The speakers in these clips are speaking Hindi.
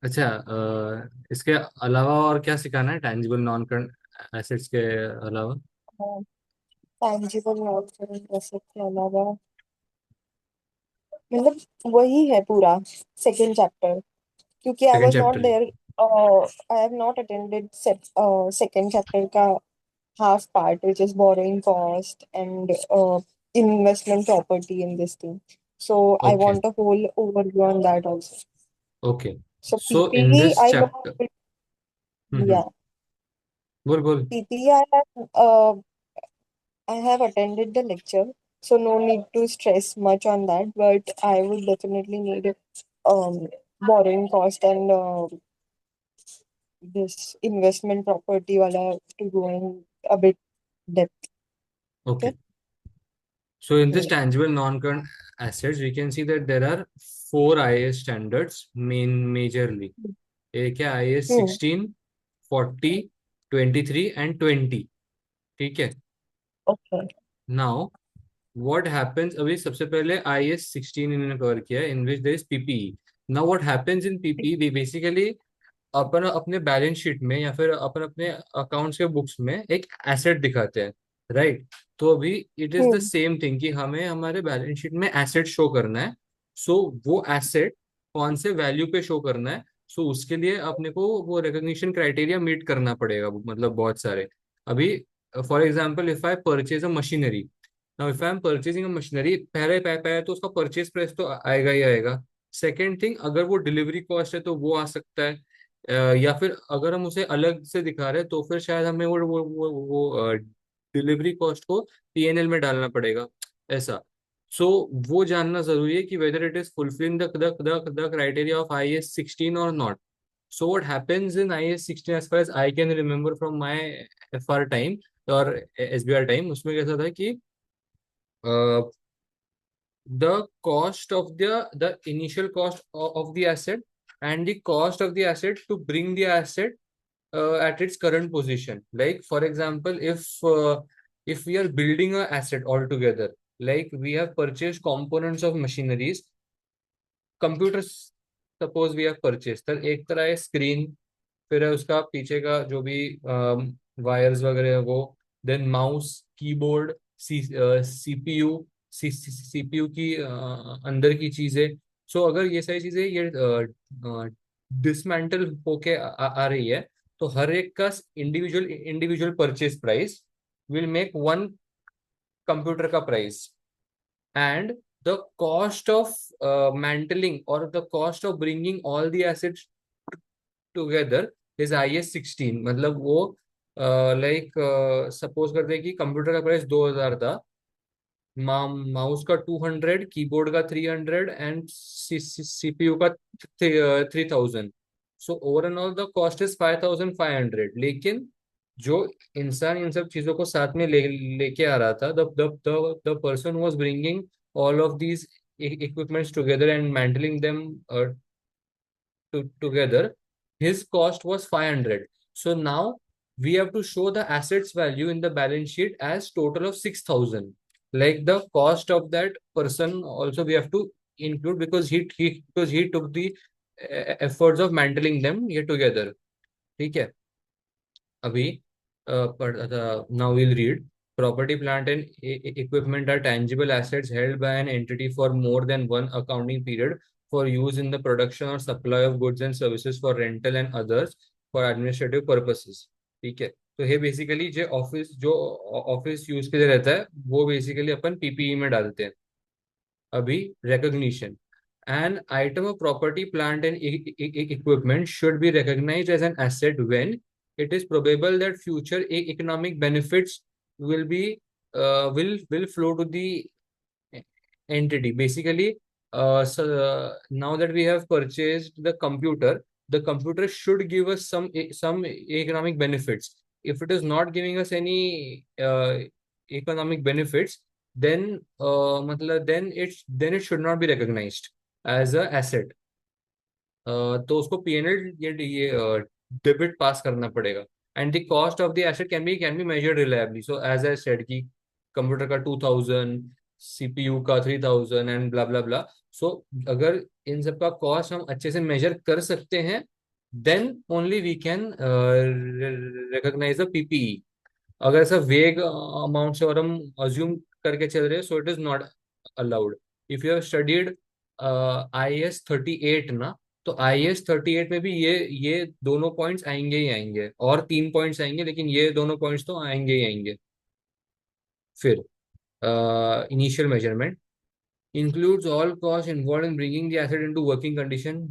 अच्छा, इसके अलावा और क्या सिखाना है टैंजिबल नॉन करंट एसेट्स के अलावा? टैंजिबल नॉट करंट एसेट के अलावा मतलब वही है पूरा सेकेंड चैप्टर, क्योंकि I second was not chapter ही? There. I have not attended second chapter का half part, which is borrowing cost and investment property in this thing. So I okay, want a whole overview on that also. Okay. So so in PPE, this I know, chapter, yeah, बोल बोल। PPE, I have attended the lecture, so no need to stress much on that. But I would definitely need um borrowing cost and this investment property wala to go in a bit depth. Okay, Okay. so in this Yeah. tangible non-current assets we can see that there are four IAS standards majorly. एक है IAS Hmm. 16, 40, 23 एंड 20। ठीक है। Okay. नाउ व्हाट हैपेंस, अभी सबसे पहले IAS 16 इन्होंने कवर किया है in which there is PPE. Now what happens in PPE, basically अपन अपने बैलेंस शीट में या फिर अपन अपने अकाउंट्स के बुक्स में एक एसेट दिखाते हैं, राइट? तो अभी it is the Hmm. Same thing कि हमें हमारे बैलेंस शीट में एसेट शो करना है। सो वो एसेट कौन से वैल्यू पे शो करना है, सो उसके लिए अपने को वो रिकॉग्निशन क्राइटेरिया मीट करना पड़ेगा, मतलब बहुत सारे। अभी for example if I purchase a machinery, now if I am purchasing a machinery, पहले तो उसका परचेज प्राइस तो आएगा ही आएगा। सेकेंड थिंग, अगर वो डिलीवरी कॉस्ट है तो वो आ सकता है। या फिर अगर हम उसे अलग से दिखा रहे हैं तो फिर शायद हमें वो डिलीवरी कॉस्ट को पीएनएल में डालना पड़ेगा, ऐसा। सो वो जानना जरूरी है कि whether it is fulfilling the criteria of IAS 16 और not. So what happens in IAS 16 as far as I can remember from my FR time और SBR टाइम, उसमें कैसा था कि the cost of the initial cost of the asset and the cost of the asset to bring the asset at its current position. Like for example, if we are building a asset altogether, like we have purchased components of machineries, computers, suppose we have purchased, तर एक तरह है स्क्रीन, फिर है उसका पीछे का जो भी वायर्स वगैरह है वो, then mouse, keyboard, CPU, CPU की अंदर की चीजें। सो अगर ये सारी चीजें ये डिसमेंटल होके आ रही है, तो हर एक का individual individual purchase price will make one computer का price. and the cost of mantling or the cost of bringing all the assets together is IS 16। मतलब वो लाइक सपोज करते हैं कि कंप्यूटर का प्राइस 2000 था, माउस का 200, कीबोर्ड का 300 एंड सीपीयू का 3000। So over and all the cost is 5500। लेकिन जो इंसान इन सब चीजों को साथ में लेके आ रहा था, the person was bringing all of these equipments together and mantling them together, his cost was 500. So now we have to show the assets value in the balance sheet as total of 6000. Like the cost of that person also we have to include because he took the efforts of mantling them here together. ठीक है। अभी now we'll read. Property, plant, and equipment are tangible assets held by an entity for more than one accounting period for use in the production or supply of goods and services for rental and others for administrative purposes। ठीक है। तो ये बेसिकली जो ऑफिस यूज के लिए रहता है वो बेसिकली अपन पीपीई में डालते हैं। अभी recognition, an item of property, plant, and equipment should be recognized as an asset when it is probable that future economic benefits will be will flow to the entity. Basically, now that we have purchased the computer should give us some economic benefits. If it is not giving us any economic benefits, then मतलब then it should not be recognized as a asset। तो उसको पीएनएल ये डेबिट पास करना पड़ेगा। And the cost of the asset can be measured reliably. So as I said कि कंप्यूटर का 2000, सीपीयू का 3000 एंड ब्ला ब्ला ब्ला। सो अगर इन सब का कॉस्ट हम अच्छे से मेजर कर सकते हैं then only we can recognize the PPE. अगर ऐसा वेग अमाउंट से और हम अज्यूम करके चल रहे हैं, so it is not allowed. If you have studied IAS 38 ना, तो IAS 38 में भी ये दोनों पॉइंट्स आएंगे ही आएंगे, और तीन पॉइंट्स आएंगे, लेकिन ये दोनों पॉइंट्स तो आएंगे ही आएंगे. फिर initial measurement includes all costs involved in bringing the asset into working condition.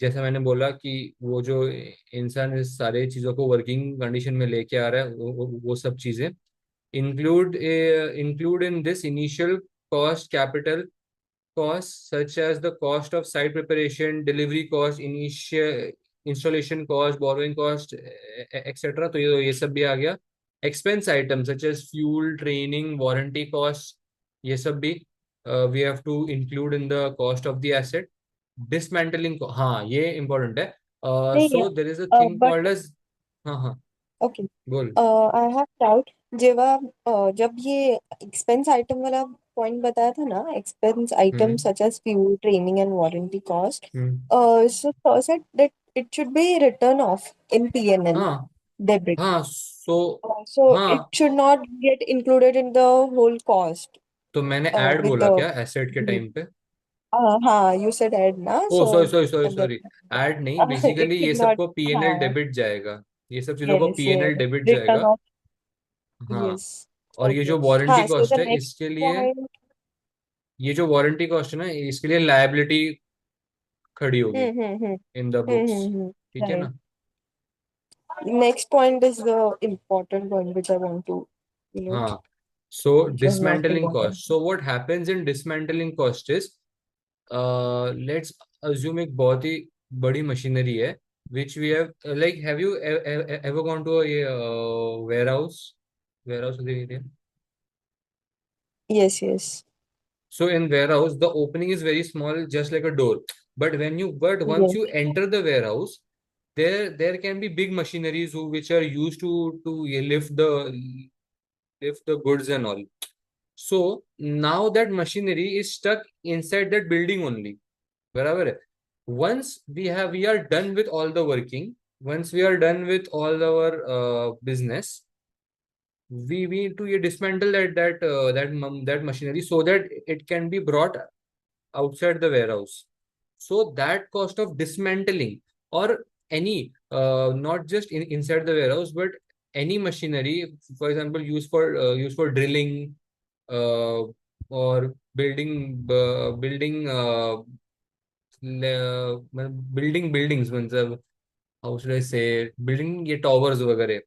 जैसा मैंने बोला कि वो जो इंसान इस सारे चीज़ों को वर्किंग कंडीशन में लेके आ रहा है, वो सब चीज़ें include in this initial cost, capital costs such as the cost of site preparation, delivery cost, initial installation cost, borrowing cost, etc. तो ये सब भी आ गया. Expense items such as fuel, training, warranty costs, ये सब भी we have to include in the cost of the asset. Dismantling हाँ ये important है. नहीं, So there is a thing but called as. हाँ हाँ, ओके, बोल. I have doubt. जेवा जब ये एक्सपेंस आइटम वाला पॉइंट बताया था ना, expense item hmm. Such as fuel, training and warranty cost, hmm. So said that it should be return of in PNL हाँ. डेबिट. हाँ. So. So it हाँ, should not get included in the whole cost तो मैंने ऐड with बोला the. क्या एसेट के टाइम पे? हाँ, you said add ना, ओ so sorry sorry sorry that sorry. Add नहीं, it बेसिकली ये should not. सबको पीएनएल हाँ, डेबिट जाएगा. ये सब चीजों को yes, PNL yes, debit return जाएगा. of. हाँ. Yes, और ये okay. जो वारंटी हाँ, so कॉस्ट the है next इसके लिए, point. ये जो वारंटी कॉस्ट है ना, इसके लिए लायबिलिटी खड़ी होगी Hmm. In the books. ठीक है Right. ना? Next point is the important point which I want to, you know, हाँ. सो which was not dismantling important. Cost. So what happens in dismantling cost is, let's assume एक बहुत ही बड़ी मशीनरी है which we have, like have you ever gone to a warehouse of the area? Yes, yes, So in warehouse the opening is very small, just like a door. But once yes, you enter the warehouse, there can be big machineries which are used to lift the goods and all. So now that machinery is stuck inside that building only. बराबर है. We are done with all the working, once we are done with all our business, we need to dismantle that machinery so that it can be brought outside the warehouse. So that cost of dismantling, or any not just inside the warehouse, but any machinery, for example, used for drilling, uh, or building buildings, मतलब how should I say it? Building ये towers वगैरह.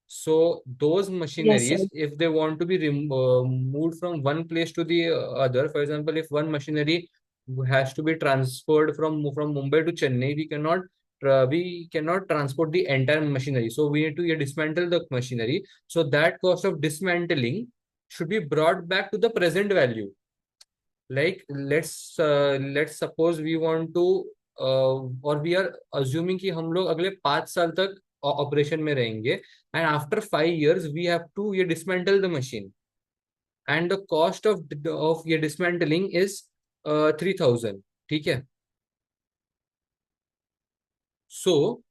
So those yes, machineries, yes, if they want to be moved from one place to the other, for example, if one machinery has to be transferred from Mumbai to Chennai, we cannot transport the entire machinery. So we need to dismantle the machinery. So that cost of dismantling should be brought back to the present value. Like let's suppose we want to, और वी आर अज्यूमिंग कि हम लोग अगले 5 साल तक ऑपरेशन में रहेंगे, and after 5 years we have to ये dismantle the machine, and the cost of ये डिसमेंटलिंग इज 3,000. ठीक है. So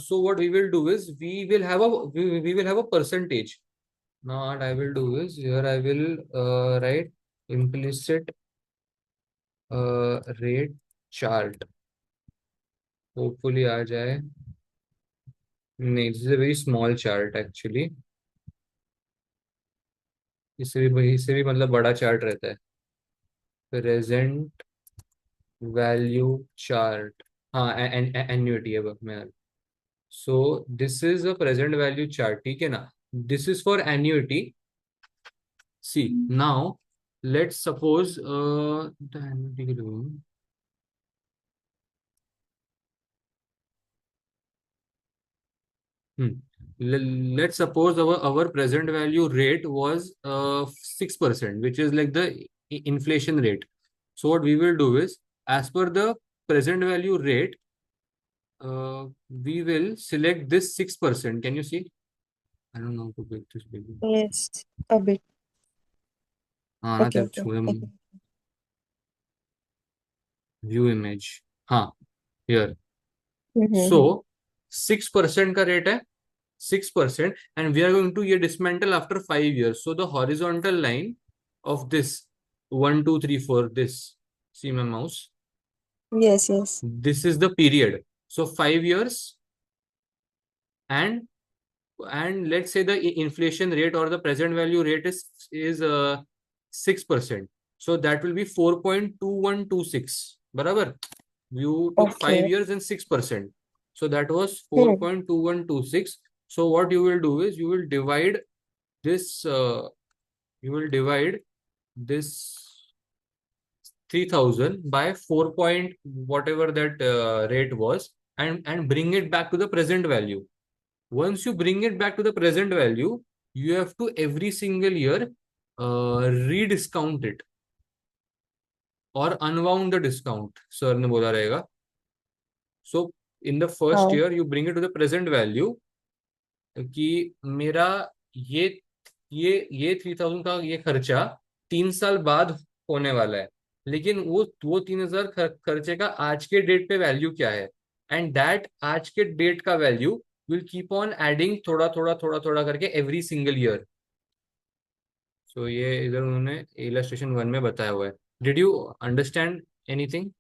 so what we will do is we will have a percentage. Now what I will do is, here I will write implicit rate chart. Hopefully आ जाए. नहीं, this is a very small chart actually. इससे भी मतलब बड़ा चार्ट रहता है. Present value chart. हाँ, एन्युटी है मैं. So this is a present value chart. ठीक है ना? This is for annuity. See now, let's suppose the annuity के लिए. Hmm. Let's suppose our present value rate was 6%, which is like the inflation rate. So what we will do is, as per the present value rate, we will select this 6%. Can you see? I don't know how to make this big. yes, a bit. हाँ ना, Okay, तेरे okay, छूए. okay. View image. हाँ. Here. So Mm-hmm. 6% का रेट है 6%, and we are going to ये dismantle after 5 years. So the horizontal line of this 1 2 3 4, this, see my mouse, Yes, yes. this is the period. So 5 years, and let's say the inflation rate or the present value rate is 6%. So that will be 4.2126. Barabar. You took five Okay. years and 6%. So that was Hmm. 4.2126. So what you will do is this you will divide this 3000 by 4 point whatever that rate was, and bring it back to the present value. Once you bring it back to the present value, you have to every single year rediscount it or unwound the discount, sir ने बोला रहेगा. So in the first हाँ. year you bring it to the present value, कि मेरा ये ये 3000 का ये खर्चा 3 साल बाद होने वाला है, लेकिन वो 3000 खर्चे का आज के डेट पे वैल्यू क्या है, एंड दैट आज के डेट का value will keep on adding थोड़ा थोड़ा थोड़ा थोड़ा करके एवरी सिंगल ईयर. सो ये इधर उन्होंने इलस्ट्रेशन 1 में बताया हुआ है. Did you understand anything?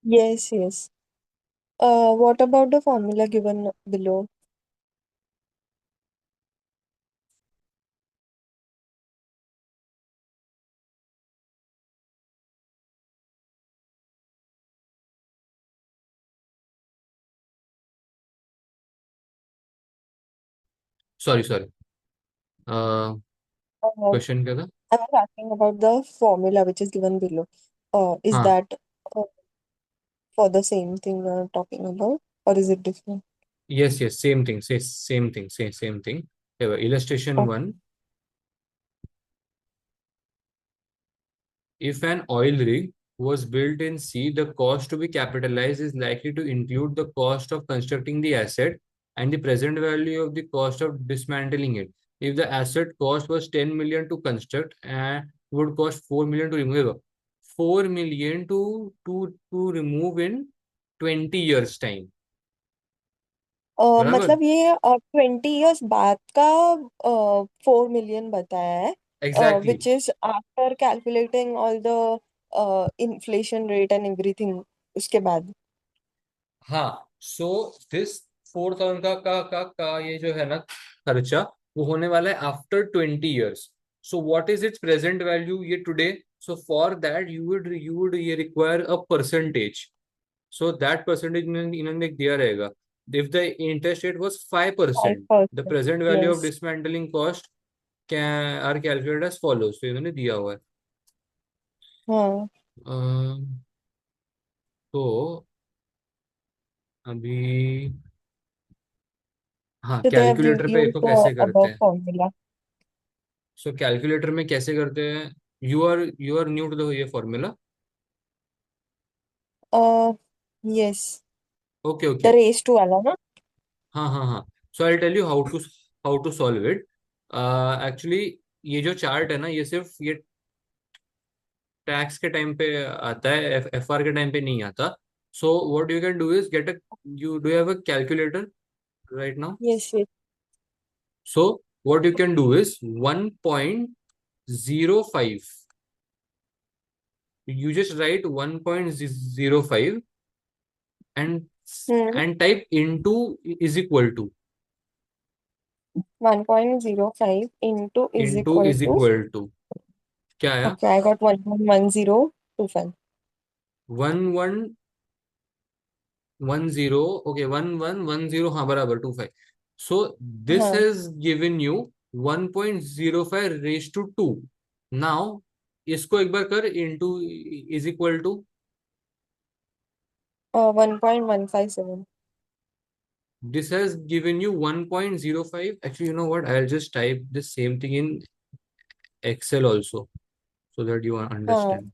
Yes, yes. What about the formula given below? Sorry sorry, Uh, question क्या था? I was asking about the formula which is given below. Is हाँ, that uh, for the same thing we're talking about, or is it different? Yes yes, same thing, same thing, same thing. Illustration Okay. 1. If an oil rig was built in sea, the cost to be capitalized is likely to include the cost of constructing the asset and the present value of the cost of dismantling it. If the asset cost was 10 million to construct and would cost 4 million to remove, 4 million to remove in 20 years time. बराबर. मतलब ये 20 years बाद का 4 million बताया है, exactly which is after calculating all the inflation rate and everything उसके बाद. हाँ. सो दिस 4000 का ये जो है ना खर्चा, वो होने वाला है after 20 years. So what is its present value ये today? So for that you would ये require a percentage. So that percentage इन्होंने दिया रहेगा. If the interest rate was 5%, the 5%. Present value of Yes. Dismantling cost can are calculated as follows. तो इन्होंने दिया हुआ है. हाँ. तो अभी, हाँ, So they have कैलकुलेटर पे used इसको the कैसे करते above हैं. formula. सो कैलकुलेटर में कैसे करते हैं? You are new to the ये formula. Uh, yes. Okay The okay. race to वाला ना. हाँ हाँ हाँ. So I tell you how to solve it. Actually ये जो चार्ट है ना, ये सिर्फ ये टैक्स के टाइम पे आता है, एफ आर के टाइम पे नहीं आता. So what you can do is get a, you do have a calculator right now. Yes, yes. So what you can do is 1.05. You just write 1.05 and Hmm. type into is equal to. 1.05 into is equal Is to. equal to क्या आया? Okay, I got 1.1025. 1110. ओके, 1110, हाँ बराबर 25. सो दिस हाँ. Has given you 1.05 raise to 2. Now इसको एक बार कर into is equal to. 1.157. This has given you 1.05. Actually, you know what? I'll just type the same thing in Excel also, so that you हाँ. understand.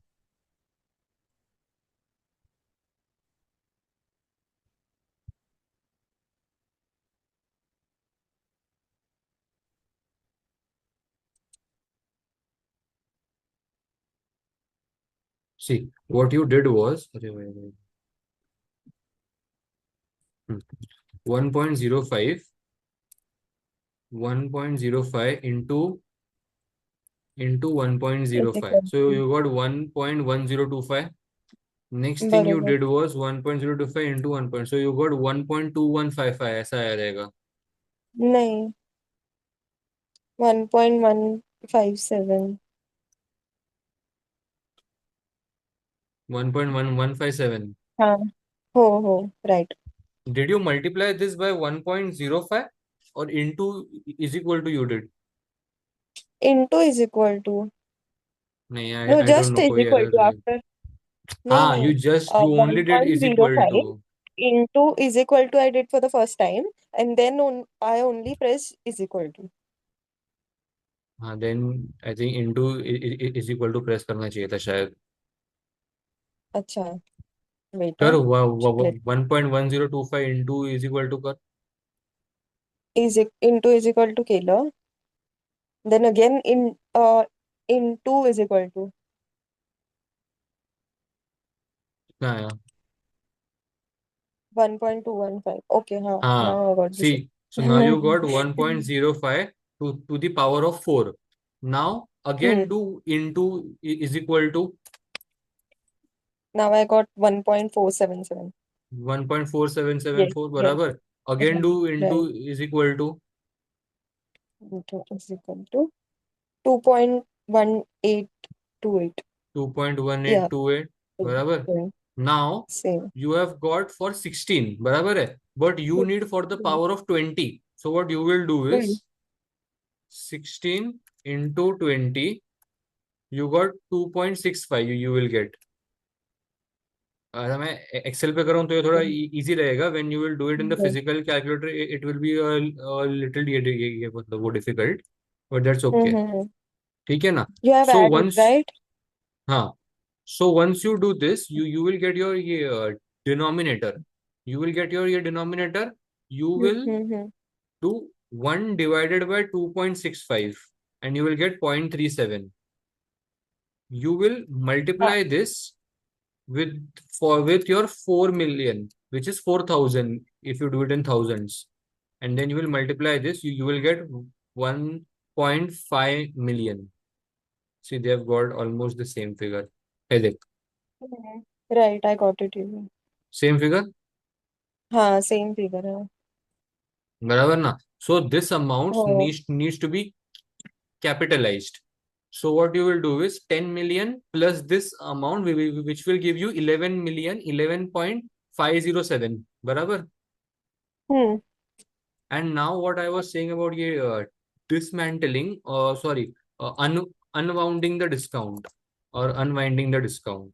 See, what you did was, अरे भाई भाई, 1.05, 1.05 into Is 1.05. equal So to you got 1.1025. Next thing you बरोबर did was 1.025 into 1 point. So you got 1.2155 ऐसा आया रहेगा. नहीं 1.157 1.1157. हाँ हो right Did you multiply this by 1.05 or into is equal to you did? into is equal to नहीं, no I don't just know, is कोई equal error to है. after हाँ, नहीं you only one did point is zero equal five to. into is equal to I did for the first time and then I only press is equal to हाँ, then I think into is equal to press करना चाहिए था शायद. अच्छा wait कर let 1.1025 into is equal to कर. into is equal to केलं then again into is equal to कितना आया? 1.215 okay हाँ हाँ, now I got this see, so now you got 1.05 to the power of 4. Now hmm. again do into is equal to Now I got 1.477 yes 1.4774 yes बराबर. Again right do into right is equal to into is equal to 2.1828 yeah 2.1828 बराबर. same Now same you have got for 16 बराबर है, but you need for the Hmm. power of 20. So what you will do is Hmm. 16 into 20, you got 2.65 you will get. अगर मैं एक्सेल पे करूँ तो ये थोड़ा इजी रहेगा. When you will do it in the Hmm. Physical calculator it will be little ये मतलब वो difficult, but that's okay. Mm-hmm. ठीक है ना. You have so added, once right? हाँ, so once you do this you will get your ये denominator. You will get your ये denominator. You will Mm-hmm. do 1 divided by 2.65 and you will get 0.37. You will Ah, multiply this with with your 4 million, which is 4,000 if you do it in thousands, and then you will multiply this, you will get 1.5 million. See, they have got almost the same figure. Hey, देख, mhm. Right, I got it even. same figure. हाँ सेम फिगर है बराबर ना. So this amount हाँ needs to be capitalized. So what you will do is 10 million plus this amount which will give you 11 million 11.507 बराबर. हम्म And now what I was saying about ये dismantling sorry unwounding the discount और unwinding the discount,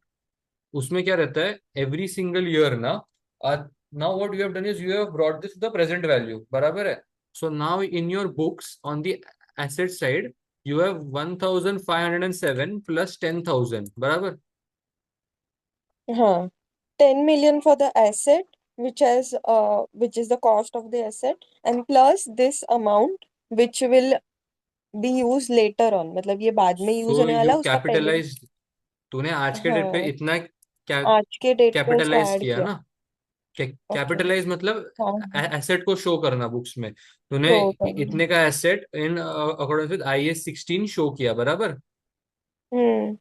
उसमें क्या रहता है every single year ना. Now what you have done is you have brought this to the present value बराबर है. So now in your books on the asset side you have 1,507 plus 10,000 बराबर. हाँ 10 million for the asset which is the cost of the asset and plus this amount which will be used later on मतलब ये बाद में यूज So होने वाला you है, उसका पहले capitalized, तूने आज के डेट पे हाँ इतना आज के डेट पे उसको कैपिटलाइज ऐड किया किया ना. ओके कैपिटलाइज मतलब हाँ एसेट को शो करना बुक्स में. तूने तो करना इतने का asset in according with IAS 16 show किया बराबर. हम्म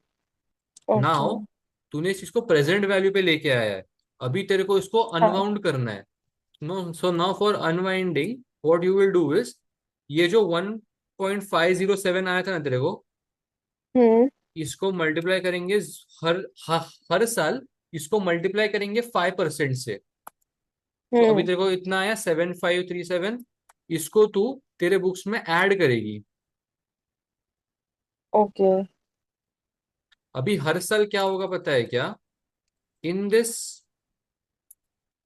ओके नाउ तूने इस चीज को प्रेजेंट वैल्यू पे लेके आया है. अभी तेरे को इसको हाँ अनवाउंड करना है. No, so now for unwinding what you will do is ये जो 1.507 आया था ना तेरे को, हम्म इसको मल्टीप्लाई करेंगे हर हर साल इसको मल्टीप्लाई करेंगे 5% से. तो अभी हम्म तेरे को इतना आया 7,537. इसको तू तेरे बुक्स में ऐड करेगी. ओके अभी हर साल क्या होगा पता है क्या? In this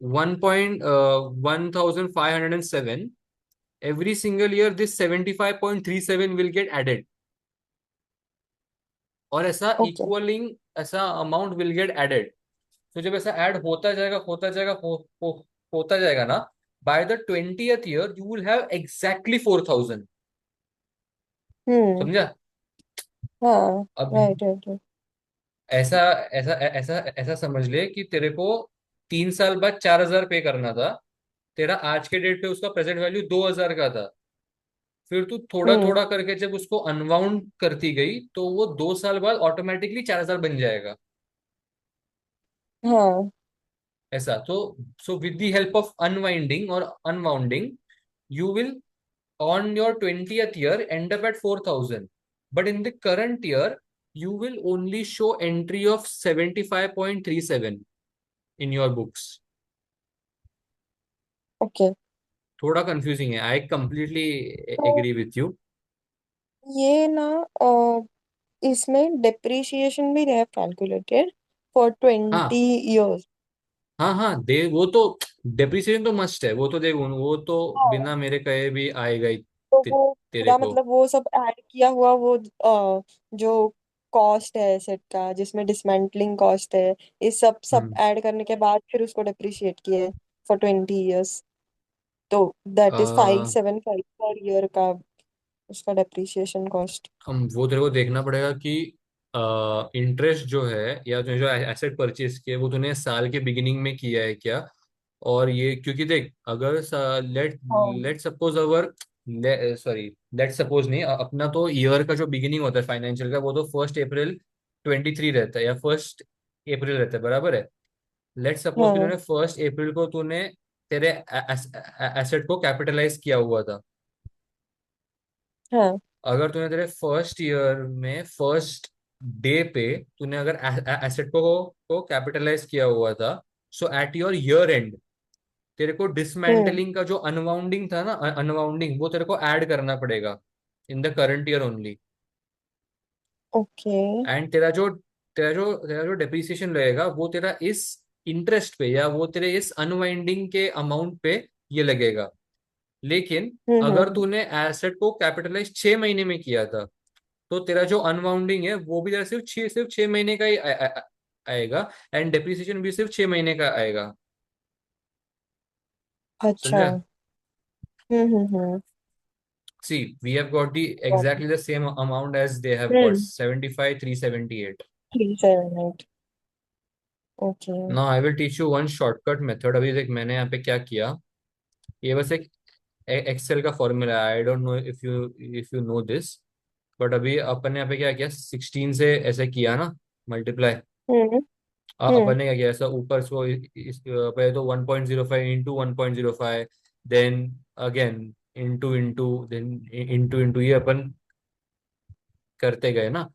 1.1507 every single year this 75.37 will get added. और ऐसा ओके इक्वलिंग ऐसा अमाउंट विल गेट एडेड. तो जब ऐसा ऐड होता जाएगा ना, by the 20th year you will have exactly 4,000. हम्म समझा. हाँ अब राइट राइट राइट ऐसा ऐसा ऐसा ऐसा समझ ले कि तेरे को 3 साल बाद 4,000 पे करना था. तेरा आज के डेट पे उसका प्रेजेंट वैल्यू 2000 का था। फिर तू थोड़ा हम्म। थोड़ा करके जब उसको अनवाउंड करती गई तो वो 2 साल बाद ऑटोमेटिकली 4000 बन जाएगा। हाँ। ऐसा तो, so with the help of unwinding और अनवाउंडिंग, you will on your 20th year end up at 4000, but in the current year you will only show entry of 75.37 in your books. Okay. थोड़ा कंफ्यूजिंग है, आई कंप्लीटली तो एग्री विथ यू। ये ना इसमें डिप्रिसिएशन भी है कैलकुलेटेड फॉर हाँ 20 years। हाँ हाँ, दे वो तो डेप्रिसिएशन तो मस्ट है, वो तो देख, वो तो बिना मेरे कहे भी आएगा ही तो वो तेरे पूरा को। मतलब वो सब ऐड किया हुआ वो जो कॉस्ट है एसेट का जिसमें डिसमेंटलिंग कॉस्ट है, ये सब सब हम्म। ऐड करने के बाद फिर उसको डिप्रिशिएट किया है फॉर 20 years। तो that is five a, seven five per year का उसका डिप्रिसिएशन कॉस्ट। हम वो तेरे को देखना पड़ेगा कि इंटरेस्ट जो है या तूने जो एसेट परचेज किया है वो तूने साल के बिगिनिंग में किया है क्या। और ये क्योंकि देख, अगर लेट हाँ। लेट सपोज अवर, सॉरी, लेट सपोज नहीं, अपना तो ईयर का जो बिगिनिंग होता है फाइनेंशियल का वो तो 1 अप्रैल 23 रहता है या 1 अप्रैल रहता है, बराबर है। लेट सपोज कि हाँ। तूने 1 अप्रैल को तूने तेरे एसेट को कैपिटलाइज किया हुआ था। हाँ। अगर तूने तेरे फर्स्ट ईयर में फर्स्ट डे पे तूने अगर एसेट को कैपिटलाइज किया हुआ था, सो एट योर ईयर एंड तेरे को हम्म। डिसमेंटलिंग का जो अनवाउंडिंग था ना, अनवाउंडिंग वो तेरे को ऐड करना पड़ेगा in the current year only. Okay. And तेरा जो डेप्रिसिएशन लगेगा वो तेरा इस इंटरेस्ट पे या वो तेरे इस अनवाइंडिंग के अमाउंट पे ये लगेगा। लेकिन अगर हम्म। तूने एसेट को कैपिटलाइज 6 महीने में किया था तो तेरा जो अनवाउंडिंग है वो भी तेरा सिर्फ 6 महीने का ही आएगा। एंड डेप्रिसिएशन भी सिर्फ 6 महीने का आएगा। अच्छा। समझा? हम्म। See, we have got the Got it. exactly the same amount as they have got, hmm. 75,378. 378। Okay. Now I will teach you one shortcut method. अभी देख मैंने यहाँ पे क्या किया, ये बस एक एक्सेल का फॉर्मूला है। I don't know if you know this, but अभी अपन ने यहाँ पे क्या किया, 16 से ऐसे किया ना मल्टीप्लाई। हम्म। हम्म। अपन ने क्या किया, ऐसा ऊपर इसको पहले तो 1.05 into 1.05, then again into into then into into, ये अपन करते गए ना।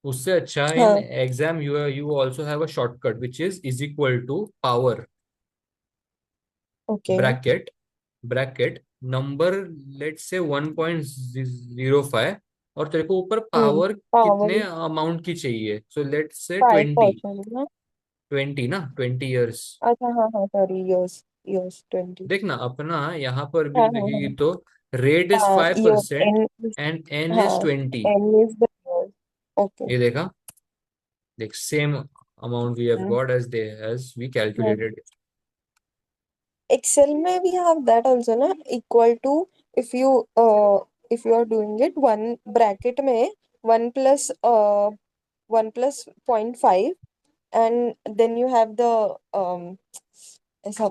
उससे अच्छा इन हाँ। Exam you you also have a shortcut which is equal to power okay. Bracket bracket number, let say 1.05, और तेरे को ऊपर पावर कितने पावर अमाउंट की चाहिए, सो लेट से फाइव 20। परसेंट ना। 20 ना, 20 ईयर्स। अच्छा हाँ हाँ सॉरी, यस। यस 20। देखना अपना यहाँ पर भी हाँ तो हाँ देखेगी हाँ। तो रेट इज हाँ five yes percent N. And N is हाँ 20। N is the yes. Okay. ये देखा, देख same amount we have got as they as we calculated. Excel में भी हैव दैट आल्सो ना, equal to, if you if you are doing it one bracket में, one plus 1+0.5, and then you have the ऐसा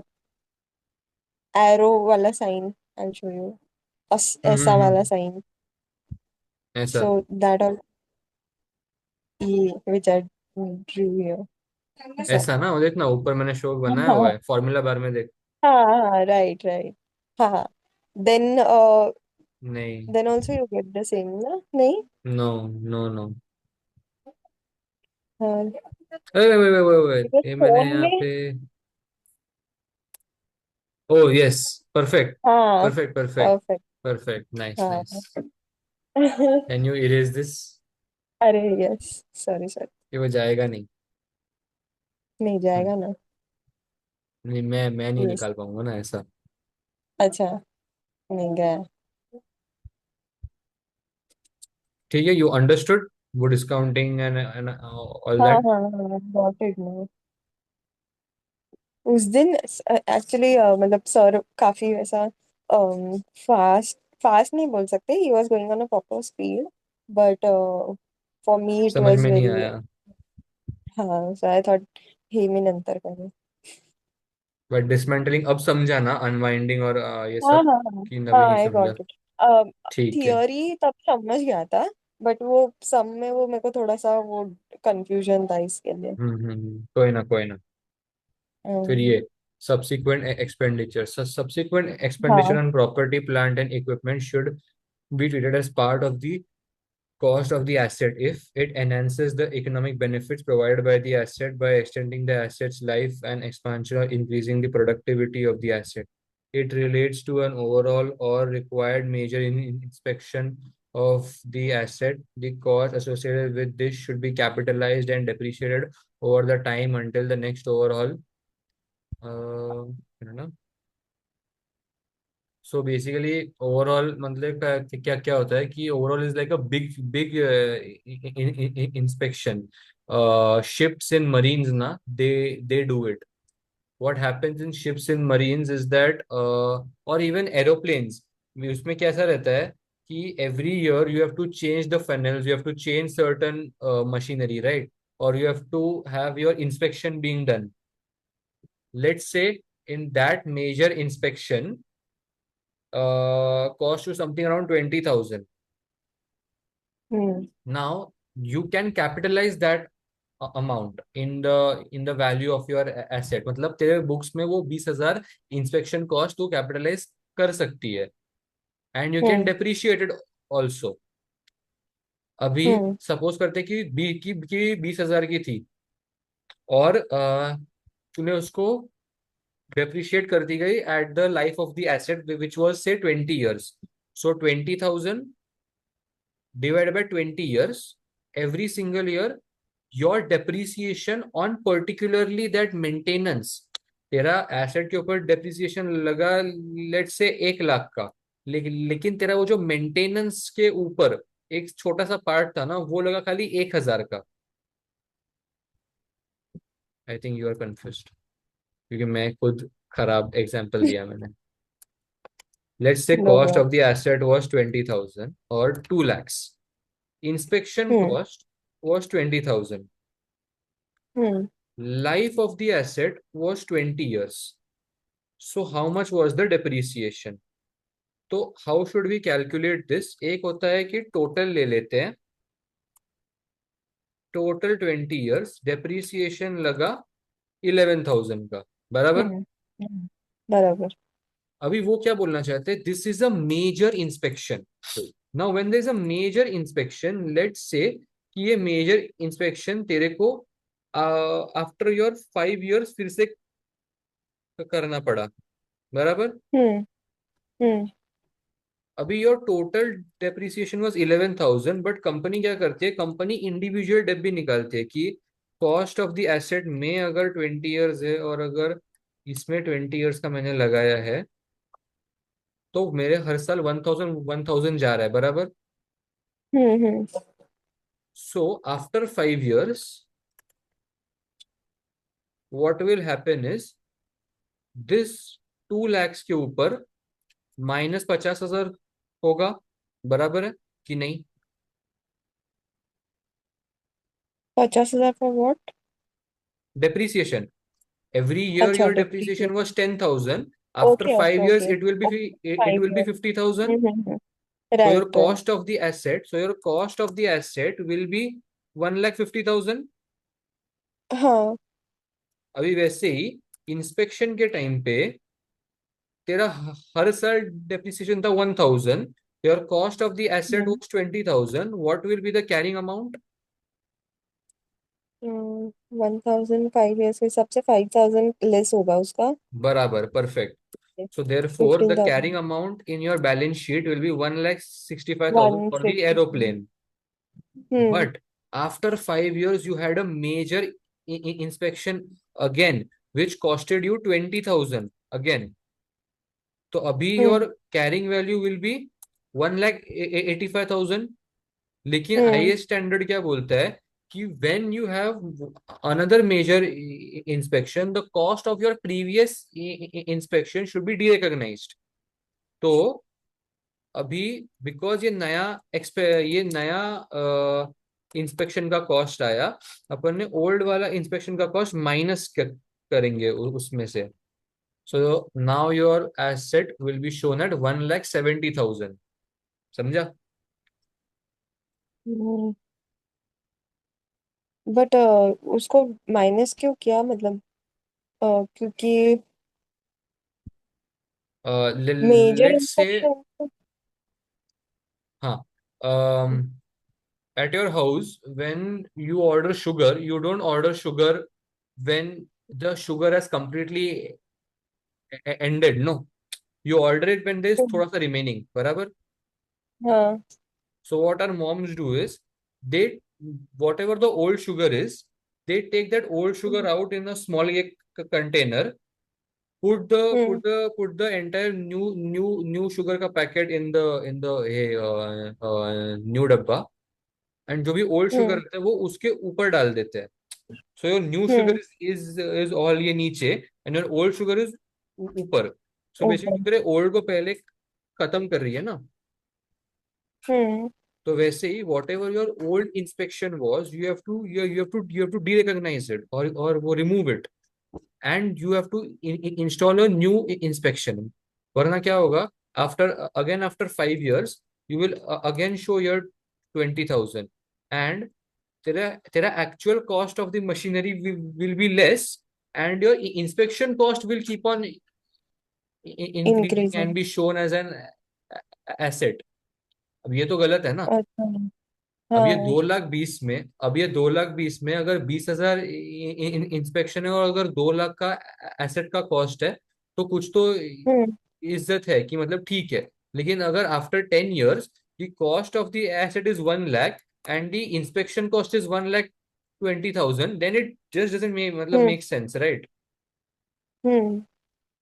एरो वाला साइन, आई शो यू, ऐसा वाला हम्म। साइन। ऐसा so that all which I drew here, ऐसा। ऐसा ना, वो देखना ऊपर मैंने शो बनाया हुआ हाँ है फॉर्मूला बार में, देख। हाँ हाँ, राइट राइट। हाँ। देन नहीं, then also you get the same ना, नहीं। No, no, no. हाँ। अरे वे वे वे वे बिकॉज ये मैंने फोन यहाँ में। पे, ओ यस, परफेक्ट, हाँ। Perfect, perfect, perfect. Perfect, nice, हाँ। Nice. Can you erase this? अरे यस, सॉरी सॉरी। ये वो जाएगा नहीं। नहीं हम्म, जाएगा ना। नहीं, मैं नहीं यस। निकाल पाऊंगा ना ऐसा। अच्छा। नहीं गया। ठीक है, यू अंडरस्टूड वो डिस्काउंटिंग एंड ऑल हाँ दैट। हाँ हाँ, गॉट इट ना। उस दिन एक्चुअली मतलब सर काफी वैसा फास्ट फास्ट नहीं बोल सकते, he was going on a proper speed, but for me it समझ वॉज में नहीं वेरी। आया। हाँ, so I thought he mean अंतर करें। बट डिसमेंटलिंग अब समझा ना, अनवाइंडिंग और ये हाँ सब हाँ हाँ की नवी हाँ, नहीं आई समझा। Got it. ठीक है। थियोरी तब समझ गया था, बट वो सम में वो मेरे को थोड़ा सा वो कंफ्यूजन था इसके लिए। कोई ना कोई ना। फिर हम्म, ये subsequent expenditure. So subsequent expenditure हाँ। on property, plant, and equipment should be treated as part of the cost of the asset if it enhances the economic benefits provided by the asset by extending the asset's life and expansion or increasing the productivity of the asset. It relates to an overall or required major inspection of the asset. The cost associated with this should be capitalized and depreciated over the time until the next overhaul. है ना? सो बेसिकली ओवरऑल मतलब क्या क्या होता है कि overall is like a big big inspection. Ships in marines na, they do it. What happens in ships in marines is that or even aeroplanes, उसमें कैसा रहता है कि every year you have to change the funnels, you have to change certain machinery, right? Or you have to have your inspection being done. Let's say in that major inspection cost you something around 20,000. Hmm Now you can capitalize that amount in the value of your asset. मतलब तेरे बुक्स में वो 20,000 इंस्पेक्शन कॉस्ट तू कैपिटलाइज कर सकती है, and you can hmm depreciate it also. अभी हम्म सपोज करते कि 20,000 की थी, और तूने उसको डेप्रिशिएट कर दी गई at the life of the asset which was से 20 years. So 20,000 divided by 20 years, every single year your depreciation on particularly that maintenance, तेरा एसेट के ऊपर डेप्रिसिएशन लगा लेट से 1 लाख का, लेकिन तेरा वो जो मेंटेनेंस के ऊपर एक छोटा सा पार्ट था ना, वो लगा खाली 1,000 का. I think you are confuse, क्योंकि मैं खुद खराब एग्जांपल दिया मैंने. लेट्स से नो कॉस्ट बात। ऑफ द एसेट वाज 20,000 और 2 lakhs. Inspection hmm cost was 20,000. Hmm Life of the asset was 20 years. So how much was the depreciation? तो how should we calculate this? एक होता है कि टोटल ले लेते हैं, टोटल 20 years, डेप्रिसिएशन लगा 11,000 का, बराबर. हम्म बराबर। अभी वो क्या बोलना चाहते हैं, this is a major inspection. Now when there is a major inspection, let's say कि ये मेजर इंस्पेक्शन तेरे को आफ्टर योर 5 years फिर से करना पड़ा, बराबर. हम्म हम्म अभी your total depreciation was 11,000, but company क्या करती है, कंपनी इंडिविजुअल डेप भी निकालती है कि कॉस्ट ऑफ द एसेट में अगर 20 years है और अगर इसमें 20 years का मैंने लगाया है, तो मेरे हर साल 1,000 जा रहा है, बराबर. Hmm. So after 5 years what will happen is this 2 lakhs के ऊपर -50,000 होगा, बराबर है कि नहीं? 50,000 for what? Depreciation. Every year अच्छा, your depreciation depreciation. was 10,000. After okay five okay years okay. it will be it five will be year. 50,000. Hmm. So your right right. cost of the asset, will be 1,50,000. हाँ। अभी वैसे ही इंस्पेक्शन के टाइम पे तेरा हर साल डेप्रिसिएशन था 1,000. Your cost of the asset hmm was 20,000. What will be the carrying amount? 1,000 5 years के हिसाब से 5,000 लेस होगा उसका। बराबर, perfect. So therefore the carrying 15,000। amount in your balance sheet will be 1,65,000 one for the fifty. aeroplane. Hmm But after 5 years, you had a major inspection again, which costed you 20,000 again. तो अभी हम्म your carrying value will be 1,85,000. लेकिन हम्म आईएएस स्टैंडर्ड क्या बोलता है कि when you have another major inspection, the cost of your previous inspection should be de-recognized. तो अभी बिकॉज ये नया इंस्पेक्शन का कॉस्ट आया, अपन ने ओल्ड वाला इंस्पेक्शन का कॉस्ट माइनस करेंगे उसमें से. So now your asset will be shown at 1,70,000. समझा? बट उसको माइनस क्यों किया, मतलब क्योंकि मेजर लेट्स से, इंस्पेक्शन। हाँ, at your house, when you order sugar, you don't order sugar when the sugar has completely ended. No, you order it when there's thoda sa remaining. बराबर? हाँ। So what our moms do is they, whatever the old sugar is, they take that old sugar out in a small container, hmm put the entire new sugar का packet in the new डब्बा, एंड जो भी ओल्ड शुगर हम्म रहता है वो उसके ऊपर डाल देते हैं. So your new sugar hmm is all ये नीचे, and your old sugar is ऊपर. सो बेसिकली ऊपर। तेरे ओल्ड को पहले खत्म कर रही है ना. हम्म तो वैसे ही whatever your old inspection was, you have to derecognise it, और वो remove it, and you have to install a new inspection. वरना क्या होगा, after 5 years you will again show your 20,000, and तेरा तेरा actual cost of the machinery will be less, and your inspection cost will keep on increasing increasing. And be shown as an asset. अब ये तो गलत है ना. अच्छा। अब ये हाँ। 2,20,000 में, अब ये 2,20,000 में अगर 20,000 इंस्पेक्शन है और अगर 2 लाख का एसेट का कॉस्ट है, तो कुछ तो हम्म इज्जत है कि मतलब ठीक है. लेकिन अगर after 10 years the cost of the asset is 1 lakh and the inspection cost is 1,20,000, then it just doesn't मतलब hmm make sense, right? Hmm